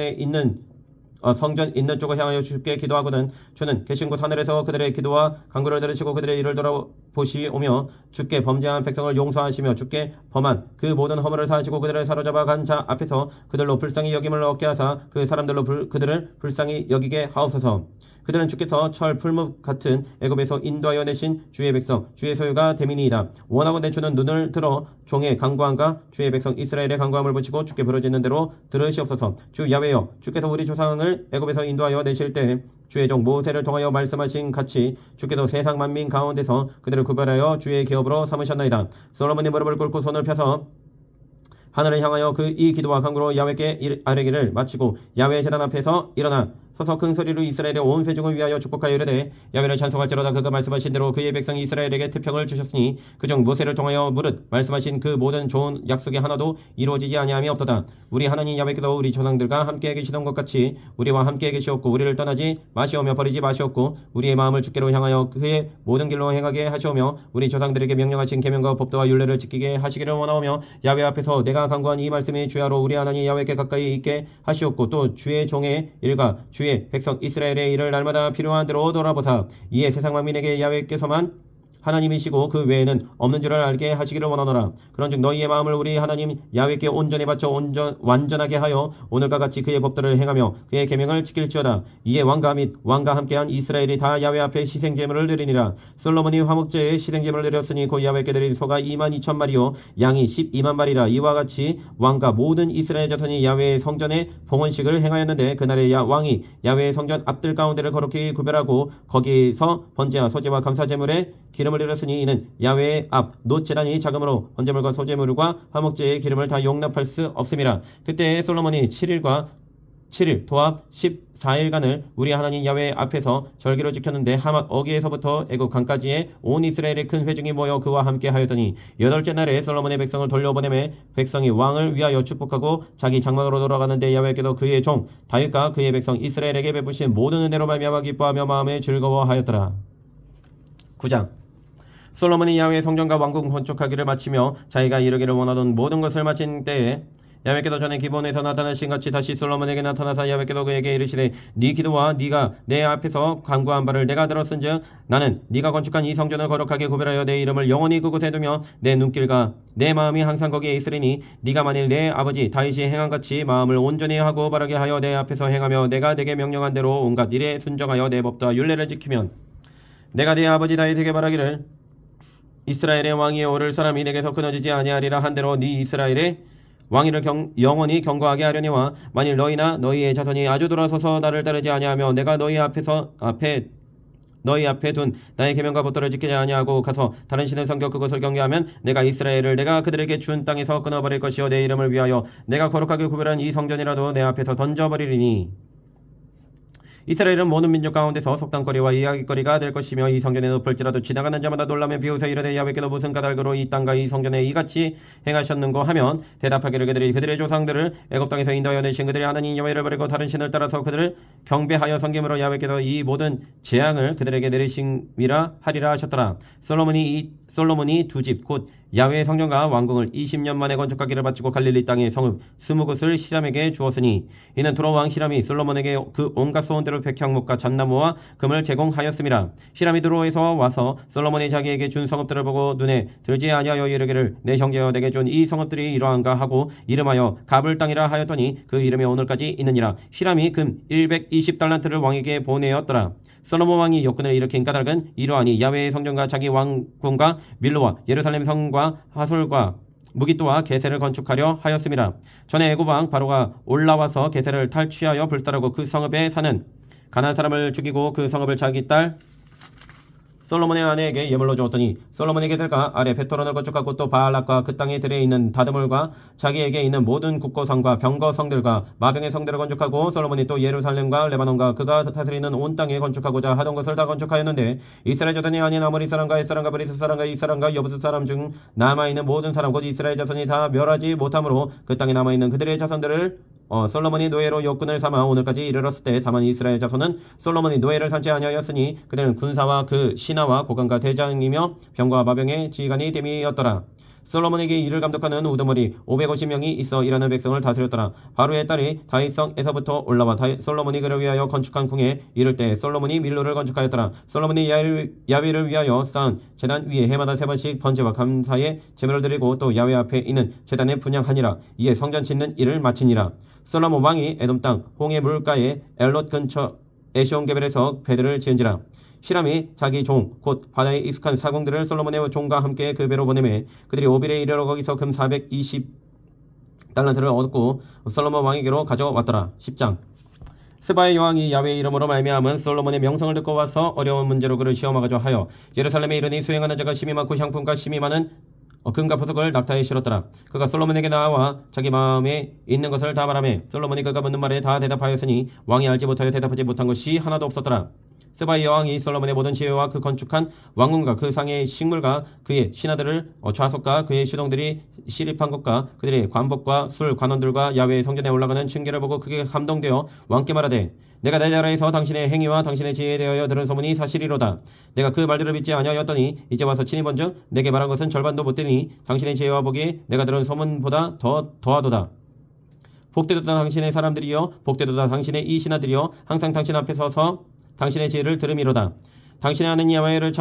S1: 있는 쪽을 향하여 주께 기도하거든 주는 계신 곳 하늘에서 그들의 기도와 간구를 들으시고 그들의 일을 돌아보시오며 주께 범죄한 백성을 용서하시며 주께 범한 그 모든 허물을 사하시고 그들을 사로잡아 간 자 앞에서 그들로 불쌍히 여김을 얻게 하사 그 사람들로 그들을 불쌍히 여기게 하옵소서. 그들은 주께서 철 풀무 같은 애굽에서 인도하여 내신 주의 백성 주의 소유가 됨이니이다. 원하건대 주는 눈을 들어 종의 간구함과 주의 백성 이스라엘의 간구함을 보시고 주께 부르짖는 대로 들으시옵소서. 주 야훼여 주께서 우리 조상을 애굽에서 인도하여 내실 때 주의 종 모세를 통하여 말씀하신 같이 주께서 세상 만민 가운데서 그들을 구별하여 주의 기업으로 삼으셨나이다. 솔로몬이 무릎을 꿇고 손을 펴서 하늘을 향하여 이 기도와 간구로 야훼께 아뢰기를 마치고 야훼 제단 앞에서 일어나 서서 큰 소리로 이스라엘의 온 회중을 위하여 축복하여 이르되 야훼를 찬송할지로다 그가 말씀하신 대로 그의 백성 이스라엘에게 태평을 주셨으니 그중 모세를 통하여 무릇 말씀하신 그 모든 좋은 약속이 하나도 이루어지지 아니함이 없도다. 우리 하나님 야훼께도 우리 조상들과 함께 계시던 것 같이 우리와 함께 계시옵고 우리를 떠나지 마시오며 버리지 마시옵고 우리의 마음을 주께로 향하여 그의 모든 길로 행하게 하시오며 우리 조상들에게 명령하신 계명과 법도와 율례를 지키게 하시기를 원하오며 야훼 앞에서 내가 간구한 이 말씀이 주야로 우리 하나님 야훼께 가까이 있게 하시옵고 또 주의 종의 일과 주의 백성 이스라엘의 일을 날마다 필요한 대로 돌아보사 이에 세상 만민에게 야훼께서만 하나님이시고 그 외에는 없는 줄을 알게 하시기를 원하노라. 그런즉 너희의 마음을 우리 하나님 야훼께 온전히 바쳐 완전하게 하여 오늘과 같이 그의 법도를 행하며 그의 계명을 지킬지어다. 이에 왕과 및 왕과 함께한 이스라엘이 다 야훼 앞에 희생제물을 드리니라. 솔로몬이 화목제에 희생제물을 드렸으니 곧 야훼께 드린 소가 22,000마리요 양이 12만 마리라. 이와 같이 왕과 모든 이스라엘 자손이 야훼의 성전에 봉헌식을 행하였는데 그날에 왕이 야훼의 성전 앞들 가운데를 거룩히 구별하고 거기서 번제와 소제와 감사제물에 기름을 잃었으니 이는 야훼의 앞 놋 제단이 작음으로 번제물과 소제물과 화목제의 기름을 다 용납할 수 없음이라. 그때 솔로몬이 7일 도합 14일간을 우리 하나님 야훼 앞에서 절기로 지켰는데 하맛 어기에서부터 애굽 강까지의 온 이스라엘의 큰 회중이 모여 그와 함께 하였더니 8째 날에 솔로몬의 백성을 돌려보내매 백성이 왕을 위하여 축복하고 자기 장막으로 돌아가는데 야훼께도 그의 종 다윗과 그의 백성 이스라엘에게 베푸신 모든 은혜로 말미암아 기뻐하며 마음에 즐거워하였더라. 9장 솔로몬이 야훼의 성전과 왕궁 건축하기를 마치며 자기가 이루기를 원하던 모든 것을 마친 때에 야훼께서 전에 기본에서 나타나신 같이 다시 솔로몬에게 나타나사 야훼께서 그에게 이르시되 네 기도와 네가 내 앞에서 간구한 바를 내가 들었은즉 나는 네가 건축한 이 성전을 거룩하게 구별하여 내 이름을 영원히 그곳에 두며 내 눈길과 내 마음이 항상 거기에 있으리니 네가 만일 내 아버지 다윗이 행한같이 마음을 온전히 하고 바르게 하여 내 앞에서 행하며 내가 네게 명령한 대로 온갖 일에 순종하여 내 법도와 율례를 지키면 내가 네 아버지 다윗에게 말하기를 이스라엘의 왕위에 오를 사람이 내게서 끊어지지 아니하리라 한대로 네 이스라엘의 왕위를 영원히 경고하게 하려니와 만일 너희나 너희의 자손이 아주 돌아서서 나를 따르지 아니하며 내가 너희 앞에 둔 나의 계명과 법도를 지키지 아니하고 가서 다른 신을 섬겨 그것을 경외하면 내가 이스라엘을 내가 그들에게 준 땅에서 끊어버릴 것이요 내 이름을 위하여 내가 거룩하게 구별한 이 성전이라도 내 앞에서 던져버리리니 이스라엘은 모든 민족 가운데서 속담거리와 이야기거리가 될 것이며 이 성전에 높을지라도 지나가는 자마다 놀라며 비웃어 이르되 야훼께서 무슨 까닭으로 이 땅과 이 성전에 이같이 행하셨는고 하면 대답하기를 그들이 그들의 조상들을 애굽 땅에서 인도하여 내신 그들의 하나님 야훼를 버리고 다른 신을 따라서 그들을 경배하여 섬김으로 야훼께서 이 모든 재앙을 그들에게 내리심이라 하리라 하셨더라. 솔로몬이 두 집 곧 야훼의 성전과 왕궁을 20년 만에 건축하기를 바치고 갈릴리 땅의 성읍 20곳을 히람에게 주었으니 이는 두로 왕 히람이 솔로몬에게 그 온갖 소원대로 백향목과 잣나무와 금을 제공하였음이라. 히람이 두로에서 와서 솔로몬이 자기에게 준 성읍들을 보고 눈에 들지 아니하여 이르기를 내 형제여 내게 준 이 성읍들이 이러한가 하고 이름하여 가불 땅이라 하였더니 그 이름이 오늘까지 있느니라. 히람이 금 120달란트를 왕에게 보내었더라. 솔로몬 왕이 역군을 일으킨 까닭은 이러하니 야훼의 성전과 자기 왕궁과 밀로와 예루살렘 성과 하솔과 무깃도와 게세를 건축하려 하였음이라. 전에 애굽 왕 바로가 올라와서 게세를 탈취하여 불살하고 그 성읍에 사는 가나안 사람을 죽이고 그 성읍을 자기 딸 솔로몬의 아내에게 예물로 주었더니 솔로몬이 게셀과 아래 베토론을 건축하고 또 바알락과 그 땅에 들에 있는 다드몰과 자기에게 있는 모든 국고성과 병거성들과 마병의 성들을 건축하고 솔로몬이 또 예루살렘과 레바논과 그가 다스리는 온 땅에 건축하고자 하던 것을 다 건축하였는데 이스라엘 자손이 아닌 아모리 사람과 헷 사람과 브리스 사람과 이 사람과 여부스 사람 중 남아있는 모든 사람 곧 이스라엘 자손이 다 멸하지 못하므로 그 땅에 남아있는 그들의 자손들을 솔로몬이 노예로 역군을 삼아 오늘까지 이르렀을 때 다만 이스라엘 자손은 솔로몬이 노예를 삼지 아니하였으니 그들은 군사와 그 신하와 고관과 대장이며 병과 마병의 지휘관이 됨이었더라. 솔로몬에게 이를 감독하는 우두머리 550명이 있어 일하는 백성을 다스렸더라. 바로의 딸이 다윗성에서부터 올라와 솔로몬이 그를 위하여 건축한 궁에 이를 때 솔로몬이 밀로를 건축하였더라. 솔로몬이 야훼를 위하여 쌓은 제단 위에 해마다 3번씩 번제와 감사의 제물을 드리고 또 야훼 앞에 있는 제단에 분향하니라. 이에 성전 짓는 일을 마치니라. 솔로몬 왕이 에돔 땅 홍해 물가에 엘롯 근처 에시온게벨에서 배들을 지은지라. 히람이 자기 종 곧 바다에 익숙한 사공들을 솔로몬의 종과 함께 그 배로 보내매 그들이 오빌에 이르러 거기서 금 420달란트를 얻고 솔로몬 왕에게로 가져왔더라. 10장 스바의 여왕이 야훼의 이름으로 말미암은 솔로몬의 명성을 듣고 와서 어려운 문제로 그를 시험하고자 하여 예루살렘에 이르니 수행하는 자가 심히 많고 향품과 심히 많은 금과 보석을 낙타에 실었더라. 그가 솔로몬에게 나와 자기 마음에 있는 것을 다 말하매 솔로몬이 그가 묻는 말에 다 대답하였으니 왕이 알지 못하여 대답하지 못한 것이 하나도 없었더라. 스바의 여왕이 솔로몬의 모든 지혜와 그 건축한 왕궁과 그 상의 식물과 그의 신하들을 좌석과 그의 시동들이 시립한 것과 그들의 관복과 술 관원들과 야훼의 성전에 올라가는 층계를 보고 크게 감동되어 왕께 말하되 내가 내 나라에서 당신의 행위와 당신의 지혜에 대하여 들은 소문이 사실이로다. 내가 그 말들을 믿지 아니하였더니 이제 와서 친히 본즉 내게 말한 것은 절반도 못되니 당신의 지혜와 복이 내가 들은 소문보다 더하도다. 복되도다 당신의 사람들이여 복되도다 당신의 이 신하들이여 항상 당신 앞에 서서 당신의 지혜를 들음이로다. 당신의 아는 야훼를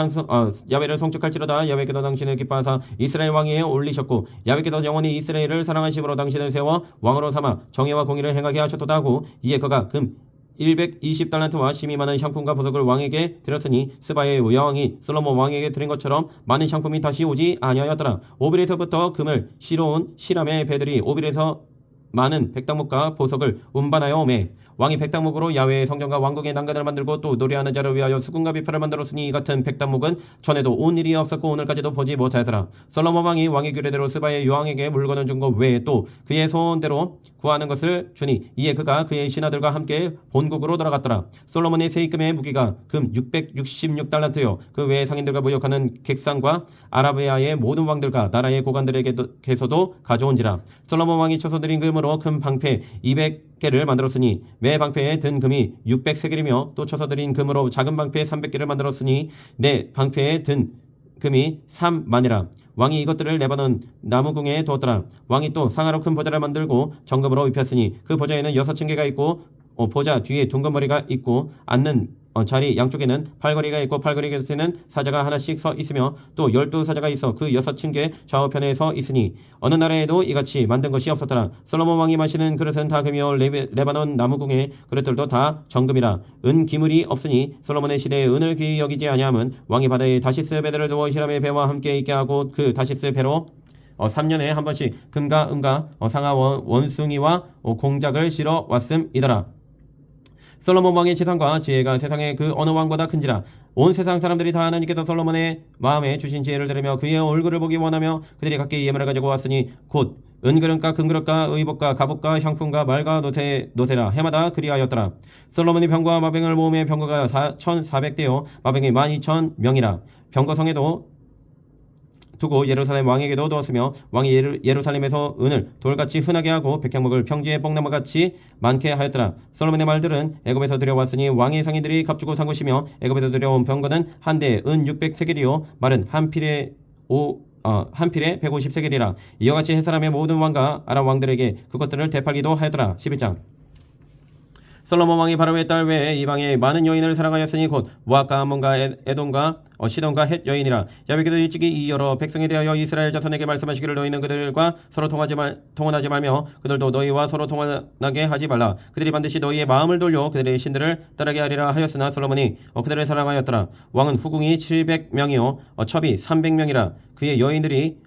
S1: 성축할지로다. 야훼께서 당신을 기뻐하사 이스라엘 왕위에 올리셨고 야훼께서 영원히 이스라엘을 사랑하심으로 당신을 세워 왕으로 삼아 정의와 공의를 행하게 하셨도다 하고 이에 그가 금 120달란트와 심히 많은 향품과 보석을 왕에게 드렸으니 스바의 여왕이 솔로몬 왕에게 드린 것처럼 많은 향품이 다시 오지 아니하였더라. 오빌에서부터 금을 실어온 히람의 배들이 오빌에서 많은 백당목과 보석을 운반하여 오매 왕이 백당목으로 야훼의 성전과 왕궁의 난간을 만들고 또 노래하는 자를 위하여 수금과 비파를 만들었으니 이 같은 백당목은 전에도 온 일이 없었고 오늘까지도 보지 못하였더라. 솔로몬 왕이 왕의 규례대로 스바의 여왕에게 물건을 준 것 외에 또 그의 소원대로 구하는 것을 주니 이에 그가 그의 신하들과 함께 본국으로 돌아갔더라. 솔로몬의 세입금의 무기가 금 666달란트요 그 외에 상인들과 무역하는 객상과 아라비아의 모든 왕들과 나라의 고관들에게서도 가져온지라. 솔로몬 왕이 쳐서드린 금으로 금 방패 200개를 만들었으니 매 방패에 든 금이 600세겔이며 또 쳐서드린 금으로 작은 방패 300개를 만들었으니 내 방패에 든 금이 3만이라. 왕이 이것들을 레바논 나무궁에 두었더라. 왕이 또 상하로 큰 보좌를 만들고 정금으로 입혔으니 그 보좌에는 6층계가 있고 보좌 뒤에 둥근머리가 있고 앉는 자리 양쪽에는 팔걸이가 있고 팔걸이 곁에는 사자가 하나씩 서 있으며 또 12사자가 있어 그 6층계 좌우편에 서 있으니 어느 나라에도 이같이 만든 것이 없었더라. 솔로몬 왕이 마시는 그릇은 다 금이요 레바논 나무궁의 그릇들도 다 정금이라. 은 기물이 없으니 솔로몬의 시대에 은을 귀히 여기지 아니함은 왕이 바다에 다시스 배들을 두어 히람의 배와 함께 있게 하고 그 다시스 배로 3년에 한 번씩 금과 은과 상하 원숭이와 공작을 실어 왔음이더라. 솔로몬 왕의 지상과 지혜가 세상의 그 어느 왕보다 큰지라. 온 세상 사람들이 다 하나님께서 솔로몬의 마음에 주신 지혜를 들으며 그의 얼굴을 보기 원하며 그들이 각기 예물을 가지고 왔으니 곧 은그릇과 금그릇과 의복과 갑옷과 향품과 말과 노새라 해마다 그리하였더라. 솔로몬이 병과 마병을 모음에 병거가 1,400대요 마병이 12,000명이라. 병거성에도 두고 예루살렘 왕에게도 두었으며 왕이 예루살렘에서 은을 돌같이 흔하게 하고 백향목을 평지의 뽕나무같이 많게 하였더라. 솔로몬의 말들은 애굽에서 들여왔으니 왕의 상인들이 값주고 산 것이며 애굽에서 들여온 병거는 한 대에 은 600세겔이요 말은 한 필에 150세겔이라. 이와 같이 햇사람의 모든 왕과 아람 왕들에게 그것들을 되팔기도 하였더라. 11장. 솔로몬 왕이 바로의 딸 외에 이방의 많은 여인을 사랑하였으니 곧 모압과 암몬과 에돔과 시돈과 헷 여인이라. 야훼께도 일찍이 이 여러 백성에 대하여 이스라엘 자손에게 말씀하시기를 너희는 그들과 서로 통혼하지 말며 그들도 너희와 서로 통혼하게 하지 말라. 그들이 반드시 너희의 마음을 돌려 그들의 신들을 따르게 하리라 하였으나 솔로몬이 그들을 사랑하였더라. 왕은 후궁이 700명이요 첩이 300명이라. 그의 여인들이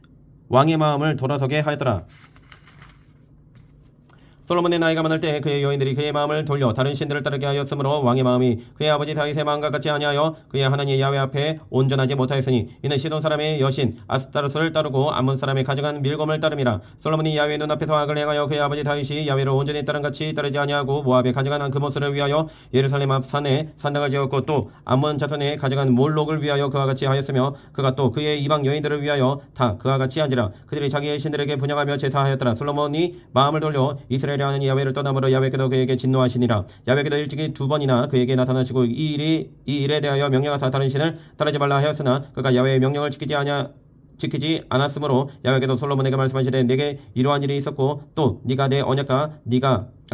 S1: 왕의 마음을 돌아서게 하였더라. 솔로몬의 나이가 많을 때 그의 여인들이 그의 마음을 돌려 다른 신들을 따르게 하였으므로 왕의 마음이 그의 아버지 다윗의 마음과 같지 아니하여 그의 하나님 야훼 앞에 온전하지 못하였으니 이는 시돈 사람의 여신 아스타로스를 따르고 암몬 사람의 가져간 밀검을 따름이라. 솔로몬이 야훼 눈앞에서 악을 행하여 그의 아버지 다윗이 야훼를 온전히 따른 같이 따르지 아니하고 모압에 가져간 그모스를 위하여 예루살렘 앞 산에 산당을 지었고 또 암몬 자손에 가져간 몰록을 위하여 그와 같이 하였으며 그가 또 그의 이방 여인들을 위하여 다 그와 같이 한지라. 그들이 자기의 신들에게 분양하며 제사하였더라. 솔로몬이 마음을 돌려 이스라엘 하는 야훼를 떠나므로 야훼께도 그에게 진노하시니라. 야훼께도 일찍이 2번이나 그에게 나타나시고 이 일에 대하여 명령하사 다른 신을 따르지 말라 하였으나 그가 야훼의 명령을 지키지 않았으므로 야훼께도 솔로몬에게 말씀하시되 내게 이러한 일이 있었고 또 네가 내 언약과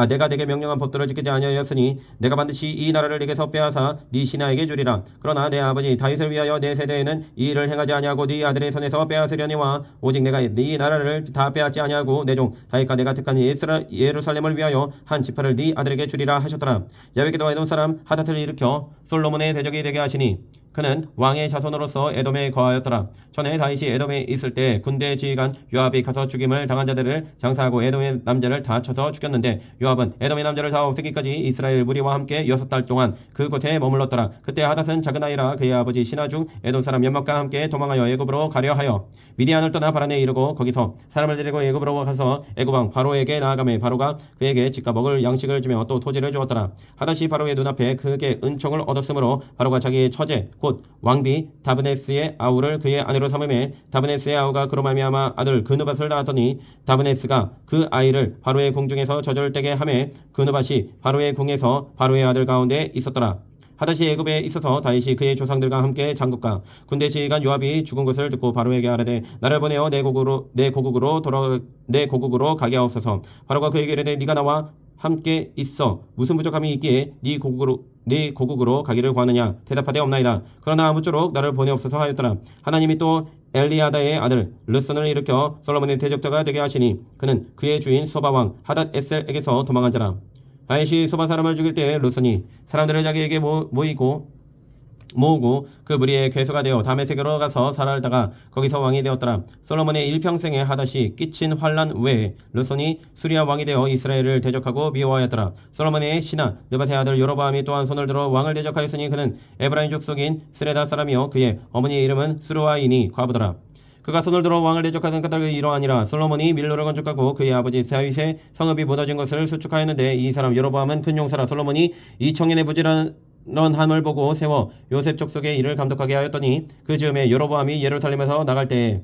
S1: 내가 내게 명령한 법도를 지키지 아니하였으니 내가 반드시 이 나라를 네게서 빼앗아 네 신하에게 주리라. 그러나 내 아버지 다윗을 위하여 내 세대에는 이 일을 행하지 아니하고 네 아들의 손에서 빼앗으려니와 오직 내가 네 나라를 다 빼앗지 아니하고 내 종 다윗과 내가 택한 예루살렘을 위하여 한 지파를 네 아들에게 주리라 하셨더라. 야훼께도 에돔 사람 하닷을 일으켜 솔로몬의 대적이 되게 하시니 그는 왕의 자손으로서 에돔에 거하였더라. 전에 다윗이 에돔에 있을 때 군대 지휘관 요압이 가서 죽임을 당한 자들을 장사하고 에돔의 남자를 다 쳐서 죽였는데 요압은 에돔의 남자를 다 없애기까지 이스라엘 무리와 함께 6달 동안 그곳에 머물렀더라. 그때 하닷은 작은 아이라 그의 아버지 신하 중 에돔 사람 몇몇과 함께 도망하여 애굽으로 가려 하여 미디안을 떠나 바란에 이르고 거기서 사람을 데리고 애굽으로 가서 애굽 왕 바로에게 나아가매 바로가 그에게 집과 먹을 양식을 주며 또 토지를 주었더라. 하닷이 바로의 눈앞에 크게 은총을 얻었으므로 바로가 자기의 처제 곧 왕비 다브네스의 아우를 그의 아내로 삼음에 다브네스의 아우가 그로 말미암아 아들 그느밧을 낳았더니 다브네스가 그 아이를 바로의 궁중에서 저절되게 하매 그느밧이 바로의 궁에서 바로의 아들 가운데 있었더라. 하닷이 애굽에 있어서 다윗이 그의 조상들과 함께 장군과 군대 지휘관 요압이 죽은 것을 듣고 바로에게 아뢰되 나를 보내어 내 고국으로 가게 하옵소서. 바로가 그에게 이르되 네가 나와 함께 있어 무슨 부족함이 있기에 네 고국으로 가기를 구하느냐. 대답하되 없나이다. 그러나 아무쪼록 나를 보내옵소서 하였더라. 하나님이 또 엘리아다의 아들 르손을 일으켜 솔로몬의 대적자가 되게 하시니 그는 그의 주인 소바왕 하닷 에셀에게서 도망한 자라. 다윗이 소바 사람을 죽일 때에 르손이 사람들을 자기에게 모으고 그 무리의 괴수가 되어 다메섹으로 가서 살다가 거기서 왕이 되었더라. 솔로몬의 일평생에 하닷이 끼친 환난 외에 르손이 수리아 왕이 되어 이스라엘을 대적하고 미워하였더라. 솔로몬의 신하 느밧의 아들 여로보암이 또한 손을 들어 왕을 대적하였으니 그는 에브라임 족속인 스레다 사람이요 그의 어머니의 이름은 스루아이니 과부더라. 그가 손을 들어 왕을 대적하던 까닭이 이러하니라. 솔로몬이 밀로를 건축하고 그의 아버지 다윗의 성읍이 무너진 것을 수축하였는데 이 사람 여로보암은 큰 용사라. 솔로몬이 이 청년의 부지런함을 보고 세워 요셉 족속의 일을 감독하게 하였더니 그 즈음에 여로보암이 예루살렘에서 나갈 때에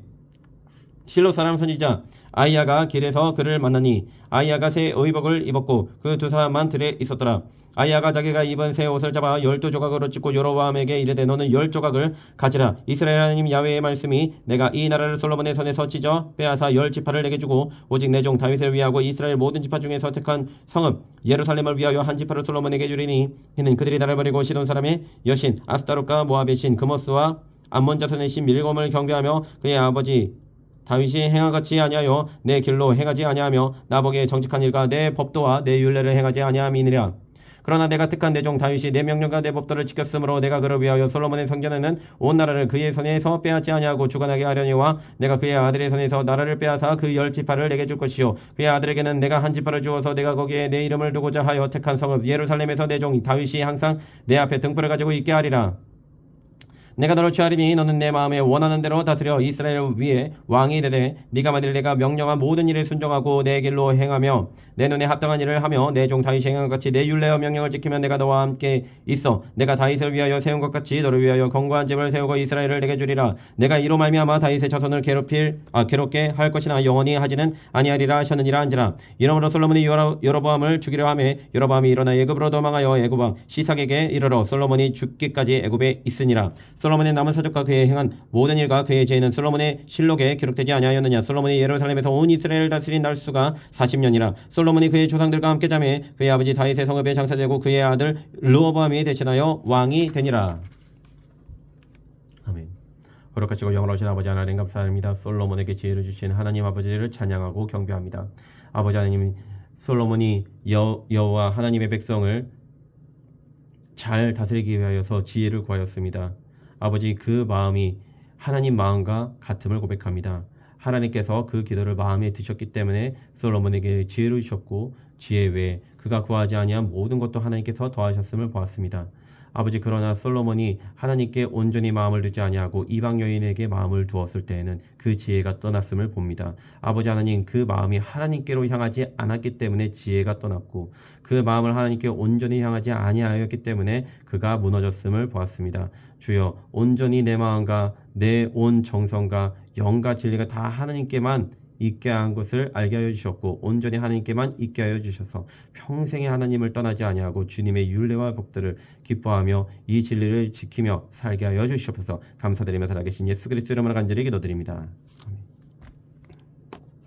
S1: 실로 사람 선지자 아이야가 길에서 그를 만나니 아이야가 새 의복을 입었고 그 두 사람만 들에 있었더라. 아이야가 자기가 입은 새 옷을 잡아 12조각으로 찢고 여로보암에게 이르되 너는 10조각을 가지라. 이스라엘 하나님 야훼의 말씀이 내가 이 나라를 솔로몬의 손에서 찢어 빼앗아 10지파를 내게 주고 오직 내 종 다윗을 위하고 이스라엘 모든 지파 중에서 택한 성읍 예루살렘을 위하여 한 지파를 솔로몬에게 주리니 이는 그들이 나를 버리고 시돈 사람의 여신 아스타롯과 모압의 신 그모스와 암몬 자손의 신 밀곰을 경배하며 그의 아버지 다윗이 행하같이 아니하여 내 길로 행하지 아니하며 나보기에 정직한 일과 내 법도와 내 율례를 행하지 아니함이니라. 그러나 내가 택한 내 종 다윗이 내 명령과 내 법도를 지켰으므로 내가 그를 위하여 솔로몬의 성전에는 온 나라를 그의 손에서 빼앗지 아니하고 주관하게 하려니와 내가 그의 아들의 손에서 나라를 빼앗아 그 10지파를 내게 줄 것이요 그의 아들에게는 내가 한 지파를 주어서 내가 거기에 내 이름을 두고자 하여 택한 성읍 예루살렘에서 내 종 다윗이 항상 내 앞에 등불을 가지고 있게 하리라. 내가 너를 취하리니 너는 내 마음에 원하는 대로 다스려 이스라엘 위에 왕이 되되 네가 만일 내가 명령한 모든 일에 순종하고 내 길로 행하며 내 눈에 합당한 일을 하며 내 종 다윗이 행한 같이 내 율례와 명령을 지키면 내가 너와 함께 있어 내가 다윗을 위하여 세운 것 같이 너를 위하여 견고한 집을 세우고 이스라엘을 내게 주리라. 내가 이로 말미암아 다윗의 자손을 괴롭게 할 것이나 영원히 하지는 아니하리라 하셨느니라 한지라. 이러므로 솔로몬이 여로보암을 죽이려 하매 여로보암이 일어나 애굽으로 도망하여 애굽 왕 시삭에게 이르러 솔로몬이 죽기까지 애굽에 있으니라. 솔로몬의 남은 사적과 그의 행한 모든 일과 그의 죄는 솔로몬의 실록에 기록되지 아니하였느냐. 솔로몬이 예루살렘에서 온 이스라엘을 다스린 날수가 40년이라. 솔로몬이 그의 조상들과 함께 자매 그의 아버지 다윗의 성읍에 장사되고 그의 아들 르호보암이 대신하여 왕이 되니라. 아멘. 거룩하시고 영원하신 아버지 하나님 감사합니다. 솔로몬에게 지혜를 주신 하나님 아버지를 찬양하고 경배합니다. 아버지 하나님, 솔로몬이 여호와 하나님의 백성을 잘 다스리기 위하여서 지혜를 구하였습니다. 아버지, 그 마음이 하나님 마음과 같음을 고백합니다. 하나님께서 그 기도를 마음에 드셨기 때문에 솔로몬에게 지혜를 주셨고 지혜 외에 그가 구하지 아니한 모든 것도 하나님께서 더하셨음을 보았습니다. 아버지, 그러나 솔로몬이 하나님께 온전히 마음을 두지 아니하고 이방 여인에게 마음을 두었을 때에는 그 지혜가 떠났음을 봅니다. 아버지 하나님, 그 마음이 하나님께로 향하지 않았기 때문에 지혜가 떠났고 그 마음을 하나님께 온전히 향하지 아니하였기 때문에 그가 무너졌음을 보았습니다. 주여, 온전히 내 마음과 내 온 정성과 영과 진리가 다 하나님께만 있게 한 것을 알게 하여 주셨고 온전히 하나님께만 있게 하여 주셔서 평생에 하나님을 떠나지 아니하고 주님의 율례와 법들을 기뻐하며 이 진리를 지키며 살게 하여 주시옵소서. 감사드리며 살아계신 예수 그리스도 이름으로 간절히 기도드립니다. 아멘.